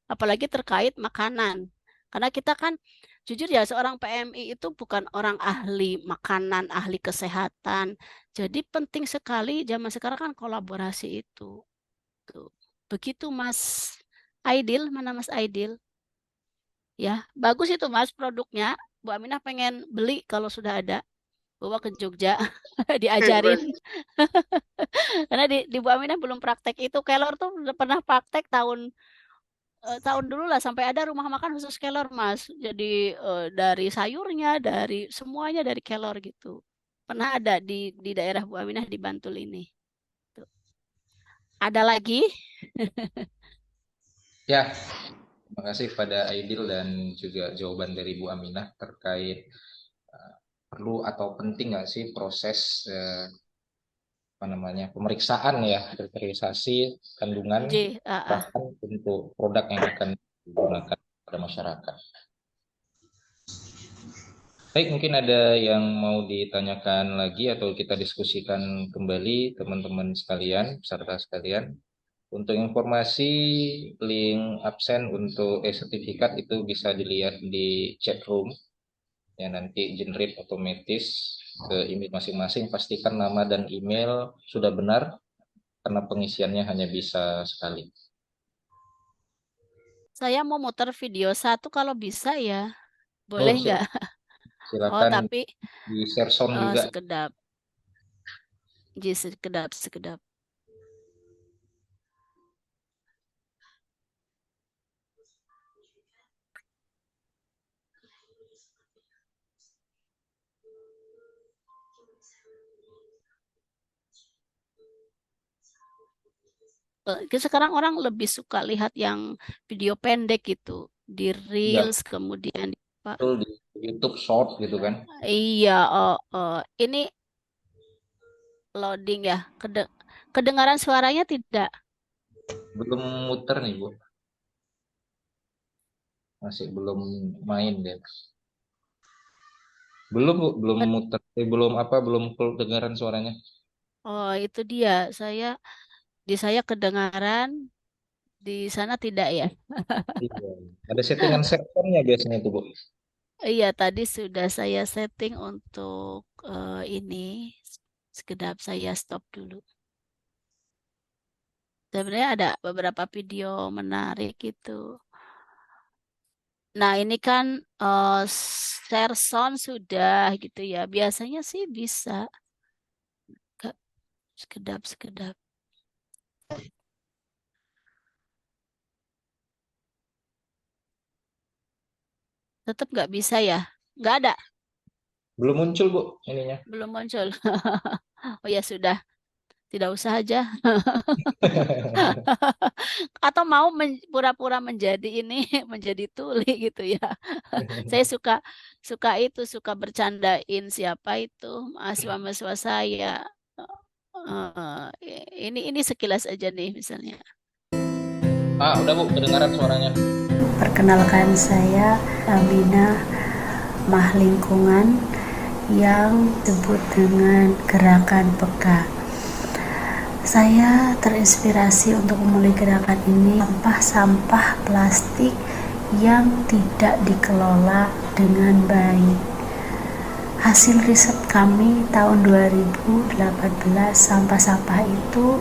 Apalagi terkait makanan. Karena kita kan jujur ya seorang PMI itu bukan orang ahli makanan, ahli kesehatan. Jadi penting sekali zaman sekarang kan kolaborasi itu. Tuh. Begitu Mas Aidil, mana Mas Aidil? Ya, bagus itu Mas produknya. Bu Aminah pengen beli kalau sudah ada. Bawa ke Jogja, diajarin. Karena di Bu Aminah belum praktek itu. Kelor tuh udah pernah praktek tahun dulu lah sampai ada rumah makan khusus kelor Mas. Jadi dari sayurnya, dari semuanya dari kelor gitu. Pernah ada di daerah Bu Aminah di Bantul ini. Tuh. Ada lagi? Ya, terima kasih kepada Aidil dan juga jawaban dari Bu Aminah terkait perlu atau penting nggak sih proses pemeriksaan ya, filterisasi kandungan bahkan untuk produk yang akan digunakan pada masyarakat. Baik, mungkin ada yang mau ditanyakan lagi atau kita diskusikan kembali teman-teman sekalian, peserta sekalian. Untuk informasi link absen untuk sertifikat itu bisa dilihat di chat room. Ya, nanti generate otomatis ke email masing-masing. Pastikan nama dan email sudah benar karena pengisiannya hanya bisa sekali. Saya mau muter video satu kalau bisa ya. Boleh nggak? Silakan tapi di share sound juga. Sekedap. Sekedap. Sekarang orang lebih suka lihat yang video pendek gitu di Reels, kemudian Betul, di YouTube Short gitu kan. Iya, ini loading ya. Kedengaran suaranya tidak? Belum muter nih, Bu. Masih belum main deh. Belum, Bu, belum muter. Belum kedengaran suaranya. Oh, itu dia. Di saya kedengaran, di sana tidak ya. Iya. Ada settingan servernya biasanya tuh, Bu. Iya, tadi sudah saya setting untuk ini. Sekedap saya stop dulu. Sebenarnya ada beberapa video menarik itu. Nah, ini kan share sound sudah gitu ya. Biasanya sih bisa. Sekedap. Tetap nggak bisa ya? Nggak ada, Belum muncul, Bu, ininya. belum muncul. Oh ya sudah, tidak usah aja. Atau mau pura-pura menjadi ini, menjadi tuli gitu ya. Saya suka bercandain siapa itu mahasiswa-mahasiswa saya. Ini sekilas aja nih misalnya. Udah Bu, kedengaran suaranya. Perkenalkan saya Aminah Mah Lingkungan yang disebut dengan Gerakan Peka. Saya terinspirasi untuk memulai gerakan ini sampah plastik yang tidak dikelola dengan baik. Hasil riset kami tahun 2018, sampah-sampah itu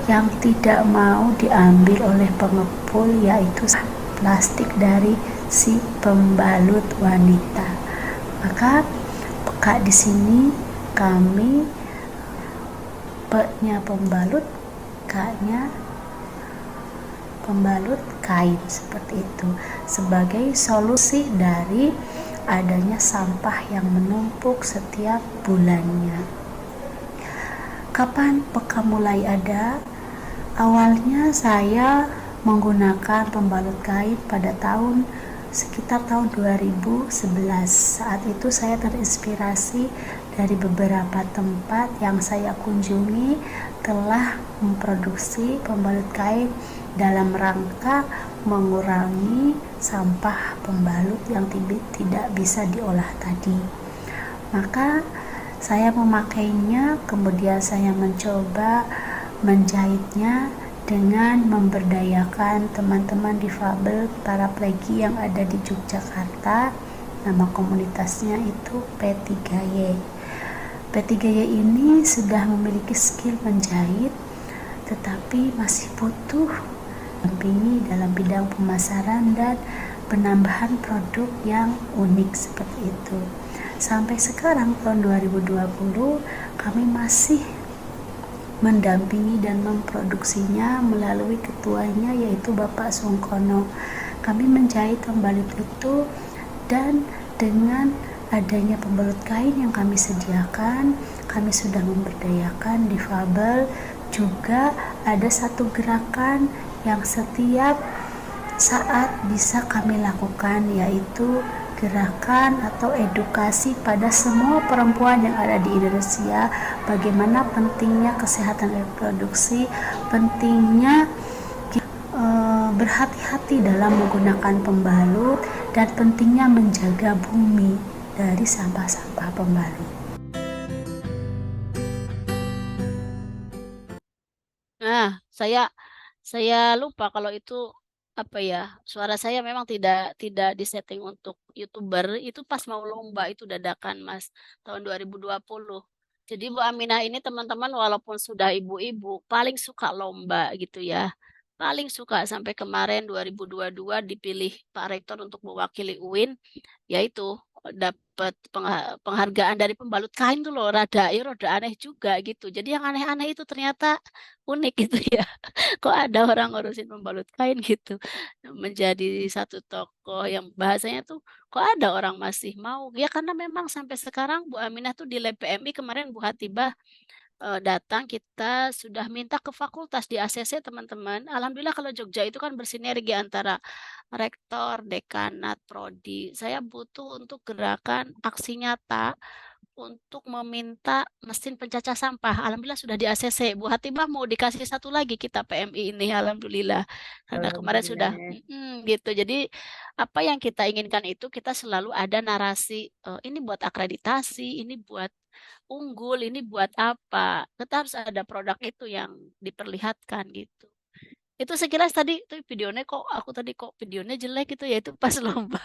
yang tidak mau diambil oleh pengepul yaitu plastik dari si pembalut wanita. Maka peka di sini kami P-nya pembalut, K-nya pembalut kain seperti itu sebagai solusi dari adanya sampah yang menumpuk setiap bulannya. Kapan peka mulai ada? Awalnya saya menggunakan pembalut kain pada sekitar tahun 2011. Saat itu saya terinspirasi dari beberapa tempat yang saya kunjungi telah memproduksi pembalut kain dalam rangka mengurangi sampah pembalut yang tidak bisa diolah tadi. Maka saya memakainya, kemudian saya mencoba menjahitnya dengan memberdayakan teman-teman difabel paraplegi yang ada di Yogyakarta. Nama komunitasnya itu P3Y. P3Y ini sudah memiliki skill menjahit, tetapi masih butuh dampingi dalam bidang pemasaran dan penambahan produk yang unik seperti itu. Sampai sekarang tahun 2020 kami masih mendampingi dan memproduksinya melalui ketuanya yaitu Bapak Sungkono. Kami menjahit pembalut itu dan dengan adanya pembalut kain yang kami sediakan, kami sudah memberdayakan difabel. Juga ada satu gerakan yang setiap saat bisa kami lakukan yaitu gerakan atau edukasi pada semua perempuan yang ada di Indonesia, bagaimana pentingnya kesehatan reproduksi, pentingnya berhati-hati dalam menggunakan pembalut, dan pentingnya menjaga bumi dari sampah-sampah pembalut. Nah, saya lupa kalau itu apa ya, suara saya memang tidak disetting untuk YouTuber. Itu pas mau lomba itu dadakan Mas tahun 2020. Jadi Bu Aminah ini teman-teman walaupun sudah ibu-ibu paling suka lomba gitu ya. Paling suka sampai kemarin 2022 dipilih Pak Rektor untuk mewakili UIN, yaitu dapat penghargaan dari pembalut kain tuh loh, rada aneh juga gitu. Jadi yang aneh-aneh itu ternyata unik gitu ya. Kok ada orang ngurusin pembalut kain gitu, menjadi satu tokoh yang bahasanya tuh kok ada orang masih mau ya, karena memang sampai sekarang Bu Aminah tuh di lab PMI kemarin Bu Hatibah datang, kita sudah minta ke fakultas di ACC teman-teman. Alhamdulillah kalau Jogja itu kan bersinergi antara rektor, dekanat, prodi. Saya butuh untuk gerakan aksi nyata untuk meminta mesin pencacah sampah. Alhamdulillah sudah di ACC. Bu Hatibah mau dikasih satu lagi kita PMI ini, alhamdulillah. Karena kemarin sudah gitu. Jadi apa yang kita inginkan itu kita selalu ada narasi, ini buat akreditasi, ini buat unggul, ini buat apa. Kita harus ada produk itu yang diperlihatkan gitu. Itu sekilas tadi tuh videonya kok videonya jelek gitu ya, itu pas lomba.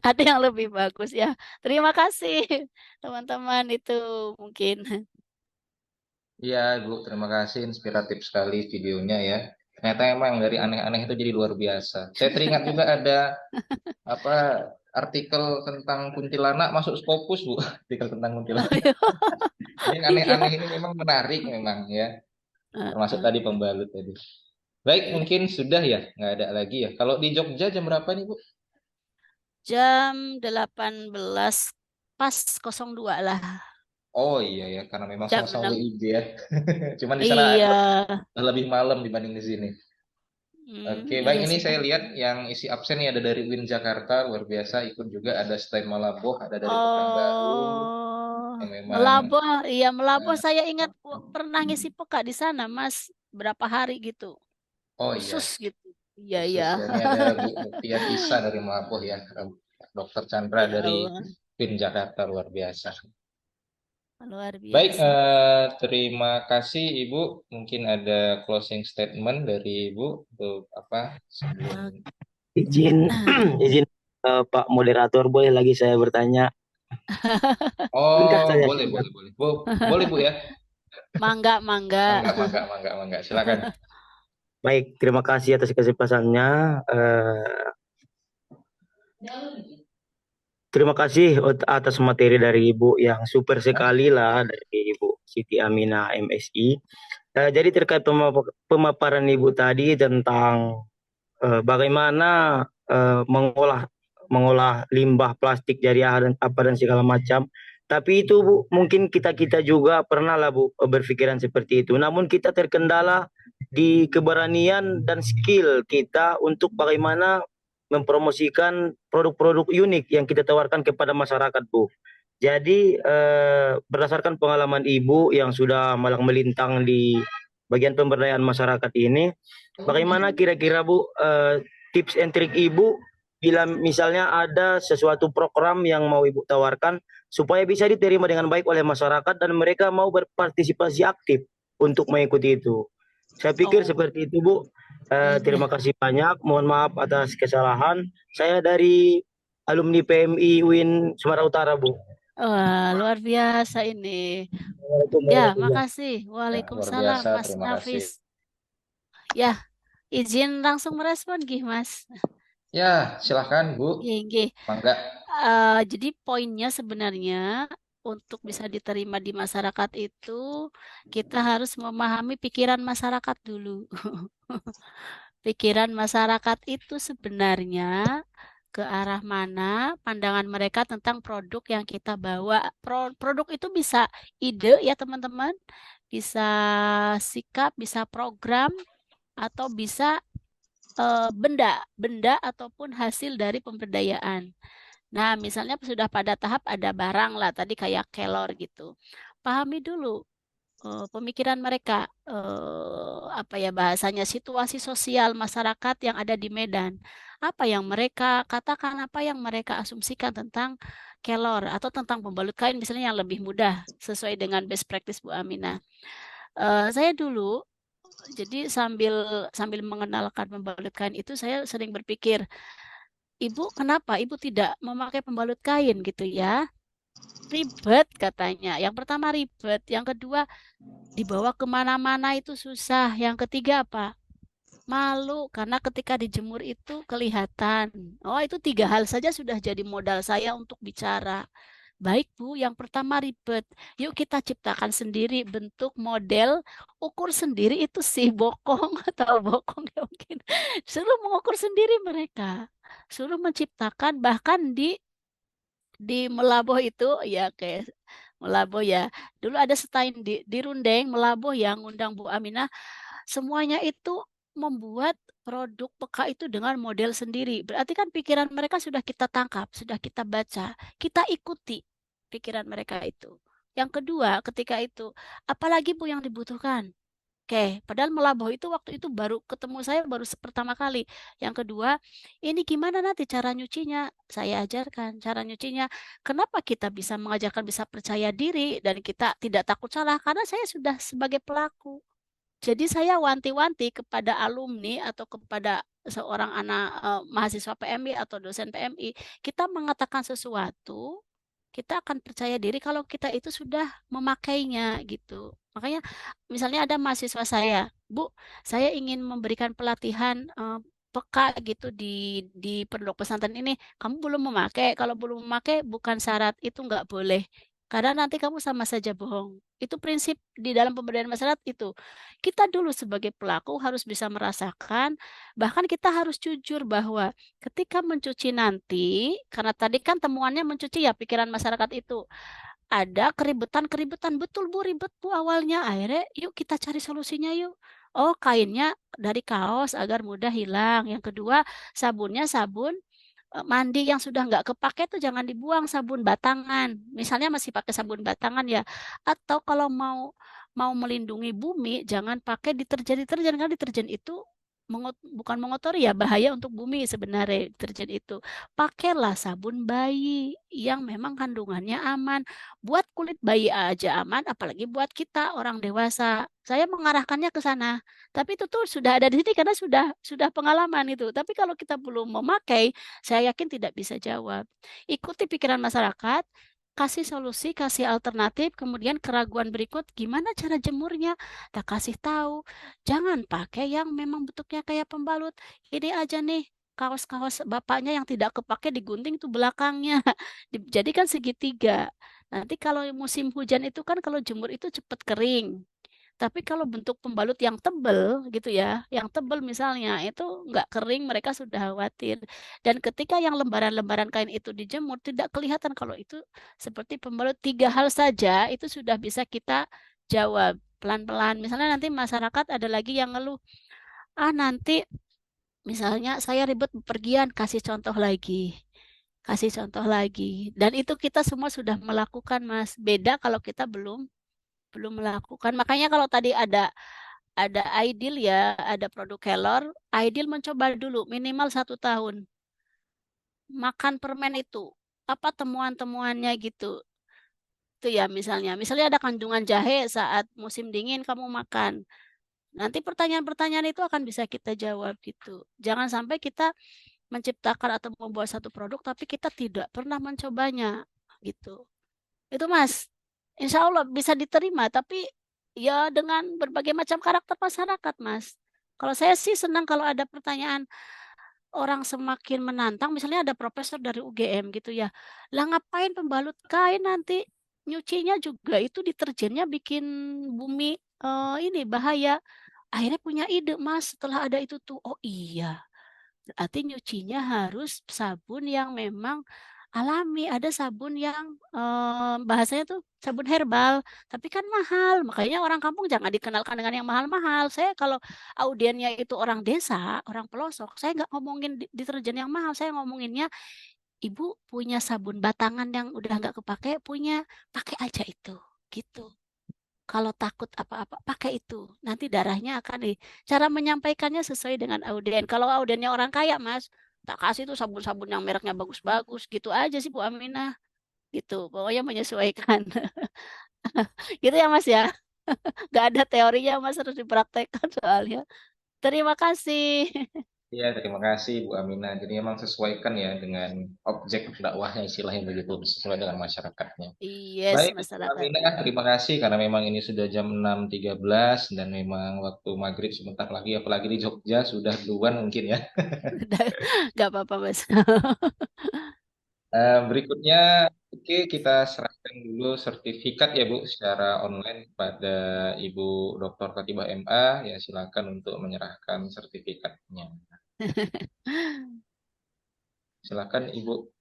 Ada yang lebih bagus ya. Terima kasih teman-teman, itu mungkin. Iya, Bu, terima kasih. Inspiratif sekali videonya ya. Ternyata emang dari aneh-aneh itu jadi luar biasa. Saya teringat juga ada apa artikel tentang kuntilanak masuk Scopus, Bu. Artikel tentang kuntilanak. Jadi yang Iya. aneh-aneh ini memang menarik memang ya. Termasuk tadi pembalut tadi. Baik, mungkin sudah ya, nggak ada lagi ya. Kalau di Jogja jam berapa nih, Bu? Jam 18 pas 02 lah. Oh iya ya, karena memang Jam sama-sama 6. WIB ya. Cuman di sana Iya. lebih malam dibanding di sini. Oke, baik, Iya ini sih. saya lihat yang isi absen nih ada dari Win Jakarta, luar biasa. Ikut juga ada Stain Malaboh, ada dari Pekanbaru. Oh, Yang memang Melaboh, iya Melaboh saya ingat pernah ngisi peka di sana, Mas, berapa hari gitu. oh iya, Khusus gitu. Iya, khusus iya. ya. Ini ada Bu Mutia Tisa dari Malaboh ya, Dokter Chandra Ya dari Allah, Win Jakarta, luar biasa. luar Baik, biasa. terima kasih Ibu. Mungkin ada closing statement dari Ibu untuk apa sebelum Izin izin Pak moderator, boleh lagi saya bertanya? Singkat Oh, saja, boleh, singkat. boleh, boleh. Boleh Bu ya. Mangga, mangga. Mangga. Silakan. Baik, terima kasih atas kesempatannya. Terima kasih atas materi dari Ibu yang super sekali lah, dari Ibu Siti Aminah MSI. Jadi terkait pemaparan Ibu tadi tentang bagaimana mengolah limbah plastik dari dan apa dan segala macam. Tapi itu Bu, mungkin kita juga pernah lah Bu berpikiran seperti itu. Namun kita terkendala di keberanian dan skill kita untuk bagaimana mempromosikan produk-produk unik yang kita tawarkan kepada masyarakat Bu. Jadi berdasarkan pengalaman Ibu yang sudah malang melintang di bagian pemberdayaan masyarakat ini, bagaimana kira-kira Bu tips and trik Ibu bila misalnya ada sesuatu program yang mau Ibu tawarkan supaya bisa diterima dengan baik oleh masyarakat dan mereka mau berpartisipasi aktif untuk mengikuti itu. Saya pikir seperti itu Bu. Terima kasih banyak. Mohon maaf atas kesalahan. Saya dari alumni PMI UIN Sumatera Utara Bu. Wah, luar biasa ini. Ya, makasih. Waalaikumsalam, biasa, Mas terima kasih. Nafis. Ya, izin langsung merespon, Gih, Mas. Ya, silahkan Bu. Iya, Mangga. jadi poinnya sebenarnya untuk bisa diterima di masyarakat itu kita harus memahami pikiran masyarakat dulu. Pikiran masyarakat itu sebenarnya ke arah mana pandangan mereka tentang produk yang kita bawa. Produk itu bisa ide ya teman-teman, bisa sikap, bisa program, atau bisa benda ataupun hasil dari pemberdayaan. Nah, misalnya sudah pada tahap ada barang lah, tadi kayak kelor gitu. Pahami dulu pemikiran mereka, apa ya bahasanya, situasi sosial masyarakat yang ada di Medan. Apa yang mereka katakan, apa yang mereka asumsikan tentang kelor atau tentang pembalut kain misalnya yang lebih mudah sesuai dengan best practice Bu Aminah. Saya dulu jadi sambil mengenalkan pembalut kain itu saya sering berpikir, Ibu kenapa Ibu tidak memakai pembalut kain gitu ya? Ribet katanya. Yang pertama ribet, yang kedua dibawa kemana-mana itu susah. Yang ketiga apa? Malu karena ketika dijemur itu kelihatan. Oh, itu 3 hal saja sudah jadi modal saya untuk bicara. Baik Bu, yang pertama ribet. Yuk kita ciptakan sendiri bentuk model, ukur sendiri itu si bokong atau bokong ya mungkin. Suruh mengukur sendiri mereka. Suruh menciptakan bahkan di Melaboh itu ya kayak Melaboh ya. Dulu ada stain di Rundeng Melaboh yang ngundang Bu Aminah. Semuanya itu membuat produk peka itu dengan model sendiri. Berarti kan pikiran mereka sudah kita tangkap, sudah kita baca, kita ikuti pikiran mereka itu. Yang kedua, ketika itu, apalagi Bu yang dibutuhkan? Oke, padahal Melaboh itu waktu itu baru ketemu saya baru pertama kali. Yang kedua, ini gimana nanti cara nyucinya? Saya ajarkan cara nyucinya. Kenapa kita bisa mengajarkan bisa percaya diri dan kita tidak takut salah? Karena saya sudah sebagai pelaku. Jadi saya wanti-wanti kepada alumni atau kepada seorang anak mahasiswa PMI atau dosen PMI, kita mengatakan sesuatu, kita akan percaya diri kalau kita itu sudah memakainya gitu. Makanya misalnya ada mahasiswa saya, Bu, saya ingin memberikan pelatihan peka gitu di pondok pesantren ini. Kamu belum memakai, kalau belum memakai bukan syarat, itu nggak boleh. Karena nanti kamu sama saja bohong. Itu prinsip di dalam pemberdayaan masyarakat itu. Kita dulu sebagai pelaku harus bisa merasakan, bahkan kita harus jujur bahwa ketika mencuci nanti, karena tadi kan temuannya mencuci ya pikiran masyarakat itu. Ada keributan-keributan, betul Bu, ribet Bu awalnya. Akhirnya yuk kita cari solusinya yuk. Oh, kainnya dari kaos agar mudah hilang. Yang kedua, sabunnya sabun mandi yang sudah nggak kepake tuh jangan dibuang, sabun batangan. Misalnya masih pakai sabun batangan ya. Atau kalau mau mau melindungi bumi, jangan pakai deterjen karena deterjen itu bukan mengotori ya, bahaya untuk bumi sebenarnya deterjen itu. Pakailah sabun bayi yang memang kandungannya aman. Buat kulit bayi aja aman, apalagi buat kita orang dewasa. Saya mengarahkannya ke sana. Tapi itu tuh sudah ada di sini karena sudah pengalaman itu. Tapi kalau kita belum memakai, saya yakin tidak bisa jawab. Ikuti pikiran masyarakat, kasih solusi, kasih alternatif, kemudian keraguan berikut, gimana cara jemurnya? Tak kasih tahu. Jangan pakai yang memang bentuknya kayak pembalut. Ini aja nih, kaos-kaos bapaknya yang tidak kepake digunting tuh belakangnya. Dijadikan segitiga. Nanti kalau musim hujan itu kan kalau jemur itu cepat kering. Tapi kalau bentuk pembalut yang tebel gitu ya, yang tebel misalnya itu nggak kering, mereka sudah khawatir. Dan ketika yang lembaran-lembaran kain itu dijemur, tidak kelihatan kalau itu seperti pembalut. 3 hal saja itu sudah bisa kita jawab pelan-pelan. Misalnya nanti masyarakat ada lagi yang ngeluh, nanti misalnya saya ribet bepergian, kasih contoh lagi. Kasih contoh lagi. Dan itu kita semua sudah melakukan, Mas. Beda kalau kita belum melakukan. Makanya kalau tadi ada Ideal ya, ada produk Kelor, Ideal mencoba dulu minimal 1 tahun makan permen itu. Apa temuan-temuannya gitu. Itu ya misalnya ada kandungan jahe saat musim dingin kamu makan. Nanti pertanyaan-pertanyaan itu akan bisa kita jawab gitu. Jangan sampai kita menciptakan atau membuat satu produk tapi kita tidak pernah mencobanya gitu. Itu Mas, insya Allah bisa diterima, tapi ya dengan berbagai macam karakter masyarakat, Mas. Kalau saya sih senang kalau ada pertanyaan orang semakin menantang, misalnya ada profesor dari UGM gitu ya. Lah ngapain pembalut kain nanti nyucinya juga itu deterjennya bikin bumi ini bahaya. Akhirnya punya ide, Mas, setelah ada itu tuh. Oh iya, berarti nyucinya harus sabun yang memang alami. Ada sabun yang bahasanya tuh sabun herbal, tapi kan mahal. Makanya orang kampung jangan dikenalkan dengan yang mahal-mahal. Saya kalau audiennya itu orang desa, orang pelosok, saya nggak ngomongin deterjen yang mahal. Saya ngomonginnya, Ibu punya sabun batangan yang udah nggak kepake, pakai aja itu, gitu. Kalau takut apa-apa, pakai itu. Nanti darahnya akan cara menyampaikannya sesuai dengan audien. Kalau audiennya orang kaya, Mas, tak kasih tuh sabun-sabun yang mereknya bagus-bagus. Gitu aja sih Bu Aminah. Gitu. Pokoknya menyesuaikan. Gitu ya Mas ya. Gak ada teorinya Mas, harus dipraktekkan soalnya. Terima kasih. Ya, terima kasih Bu Aminah. Jadi memang sesuaikan ya dengan objek dakwahnya, istilahnya begitu, sesuai dengan masyarakatnya. Yes, Baik, Bu masyarakat. Aminah, terima kasih karena memang ini sudah jam 6.13 dan memang waktu maghrib sebentar lagi, apalagi di Jogja sudah duluan mungkin ya. Gak apa-apa Mas. Berikutnya, oke, kita serahkan dulu sertifikat ya Bu secara online pada Ibu Dr. Khatibah MA. Ya, silakan untuk menyerahkan sertifikatnya. Silakan Ibu.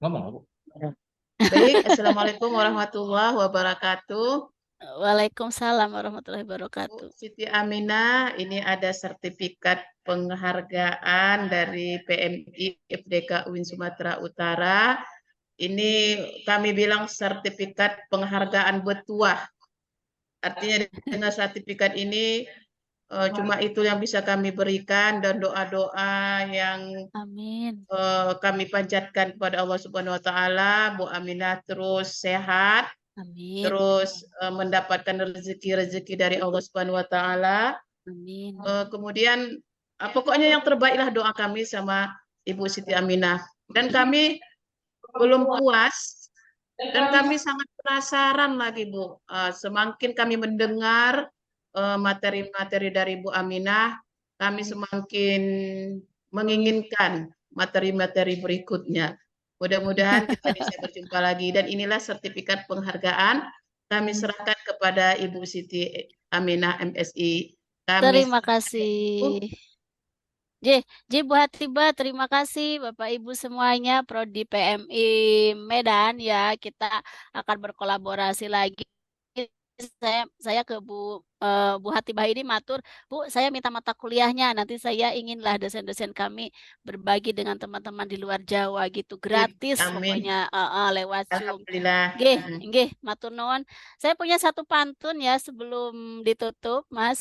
Ngomong Bu. Baik, Assalamualaikum warahmatullahi wabarakatuh. Waalaikumsalam warahmatullahi wabarakatuh. Bu Siti Aminah, ini ada sertifikat penghargaan dari PMI FDK UIN Sumatera Utara. Ini kami bilang sertifikat penghargaan bertuah. Artinya dengan sertifikat ini cuma itu yang bisa kami berikan, dan doa-doa yang Amin. Kami panjatkan kepada Allah Subhanahu wa taala, Bu Aminah terus sehat. Amin. Terus mendapatkan rezeki-rezeki dari Allah Subhanahu wa taala. Amin. Kemudian Pokoknya yang terbaiklah doa kami sama Ibu Siti Aminah. Dan kami belum puas dan kami sangat penasaran lagi, Bu. Semakin kami mendengar materi-materi dari Bu Aminah, kami semakin menginginkan materi-materi berikutnya. Mudah-mudahan kita bisa berjumpa lagi. Dan inilah sertifikat penghargaan kami serahkan kepada Ibu Siti Aminah MSI. Terima kasih. Bu Hatibah, terima kasih Bapak Ibu semuanya Prodi PMI Medan ya. Kita akan berkolaborasi lagi. Saya ke Bu Hatibah ini matur, Bu, saya minta mata kuliahnya. Nanti saya inginlah dosen-dosen kami berbagi dengan teman-teman di luar Jawa gitu, gratis pokoknya lewat Zoom. Alhamdulillah. Nggih, matur nuwun. Saya punya satu pantun ya sebelum ditutup, Mas.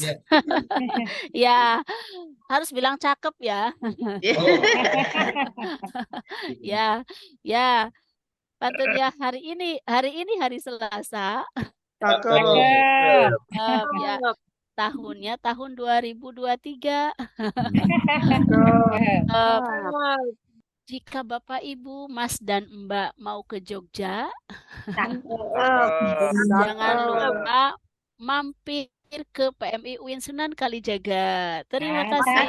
Ya, harus bilang cakep ya. Ya. Pantun ya hari ini hari Selasa. Ya, tahunnya tahun 2023. Jika Bapak Ibu, Mas dan Mbak mau ke Jogja, jangan lupa mampir ke PMI UIN Sunan Kalijaga. Terima kasih.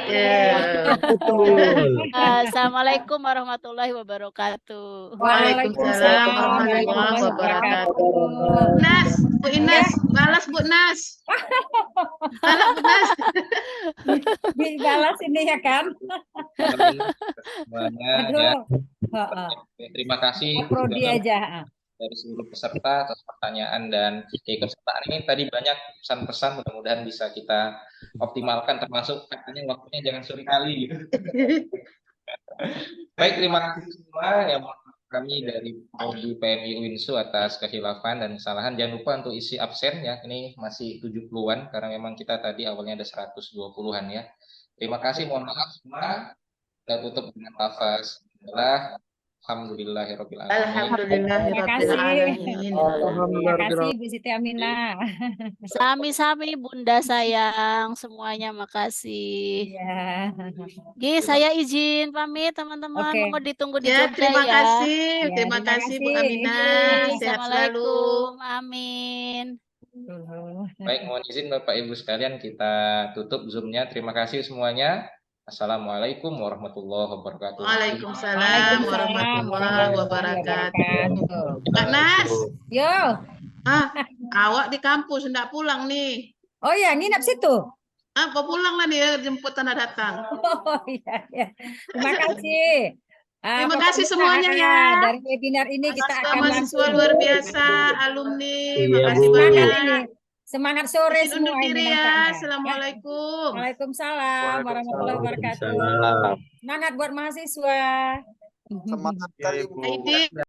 Assalamualaikum warahmatullahi wabarakatuh. Waalaikumsalam warahmatullahi wabarakatuh. Nas, Bu Ines, balas Bu Nas. Balas Bu Nas. Dibalas ini ya kan? Semuanya. Terima kasih Prodi aja. Dari seluruh peserta atas pertanyaan dan keikutsertaan ini. Tadi banyak pesan-pesan, mudah-mudahan bisa kita optimalkan, termasuk katanya waktunya jangan sore kali gitu. Baik, terima kasih semua yang kami dari Prodi PMI UINSU atas kehilafan dan kesalahan. Jangan lupa untuk isi absen ya, ini masih 70-an karena memang kita tadi awalnya ada 120-an ya. Terima kasih, mohon maaf semua. Kita tutup dengan lafaz Alhamdulillahirabbil alamin. Alhamdulillahirabbil alamin. Terima kasih Bu Siti Aminah. Sami-sami Bunda sayang, semuanya makasih. Ya. Saya izin pamit teman-teman, mau ditunggu di Ya, Jogja terima ya. kasih. Terima kasih Bu Aminah. Sehat selalu. Assalamualaikum. Amin. Baik, mohon izin Bapak Ibu sekalian kita tutup Zoom-nya. Terima kasih semuanya. Assalamualaikum warahmatullahi wabarakatuh. Waalaikumsalam warahmatullahi wabarakatuh. Kak Nas. Yo. Awak di kampus enggak pulang nih. Oh ya, nginap situ. Apa pulang lah nih jemput tanah datang. Oh iya. Terima kasih. Terima kasih semuanya ya. Dari webinar ini kita akan mahasiswa luar biasa, alumni. Iya, Makasih Bu. banyak. Semangat sore Izin undur semua diri ini ya. manfaatnya. Assalamualaikum. Waalaikumsalam warahmatullahi wabarakatuh. Waalaikumsalam. Semangat buat mahasiswa. Semangat kali Bu. Aidi.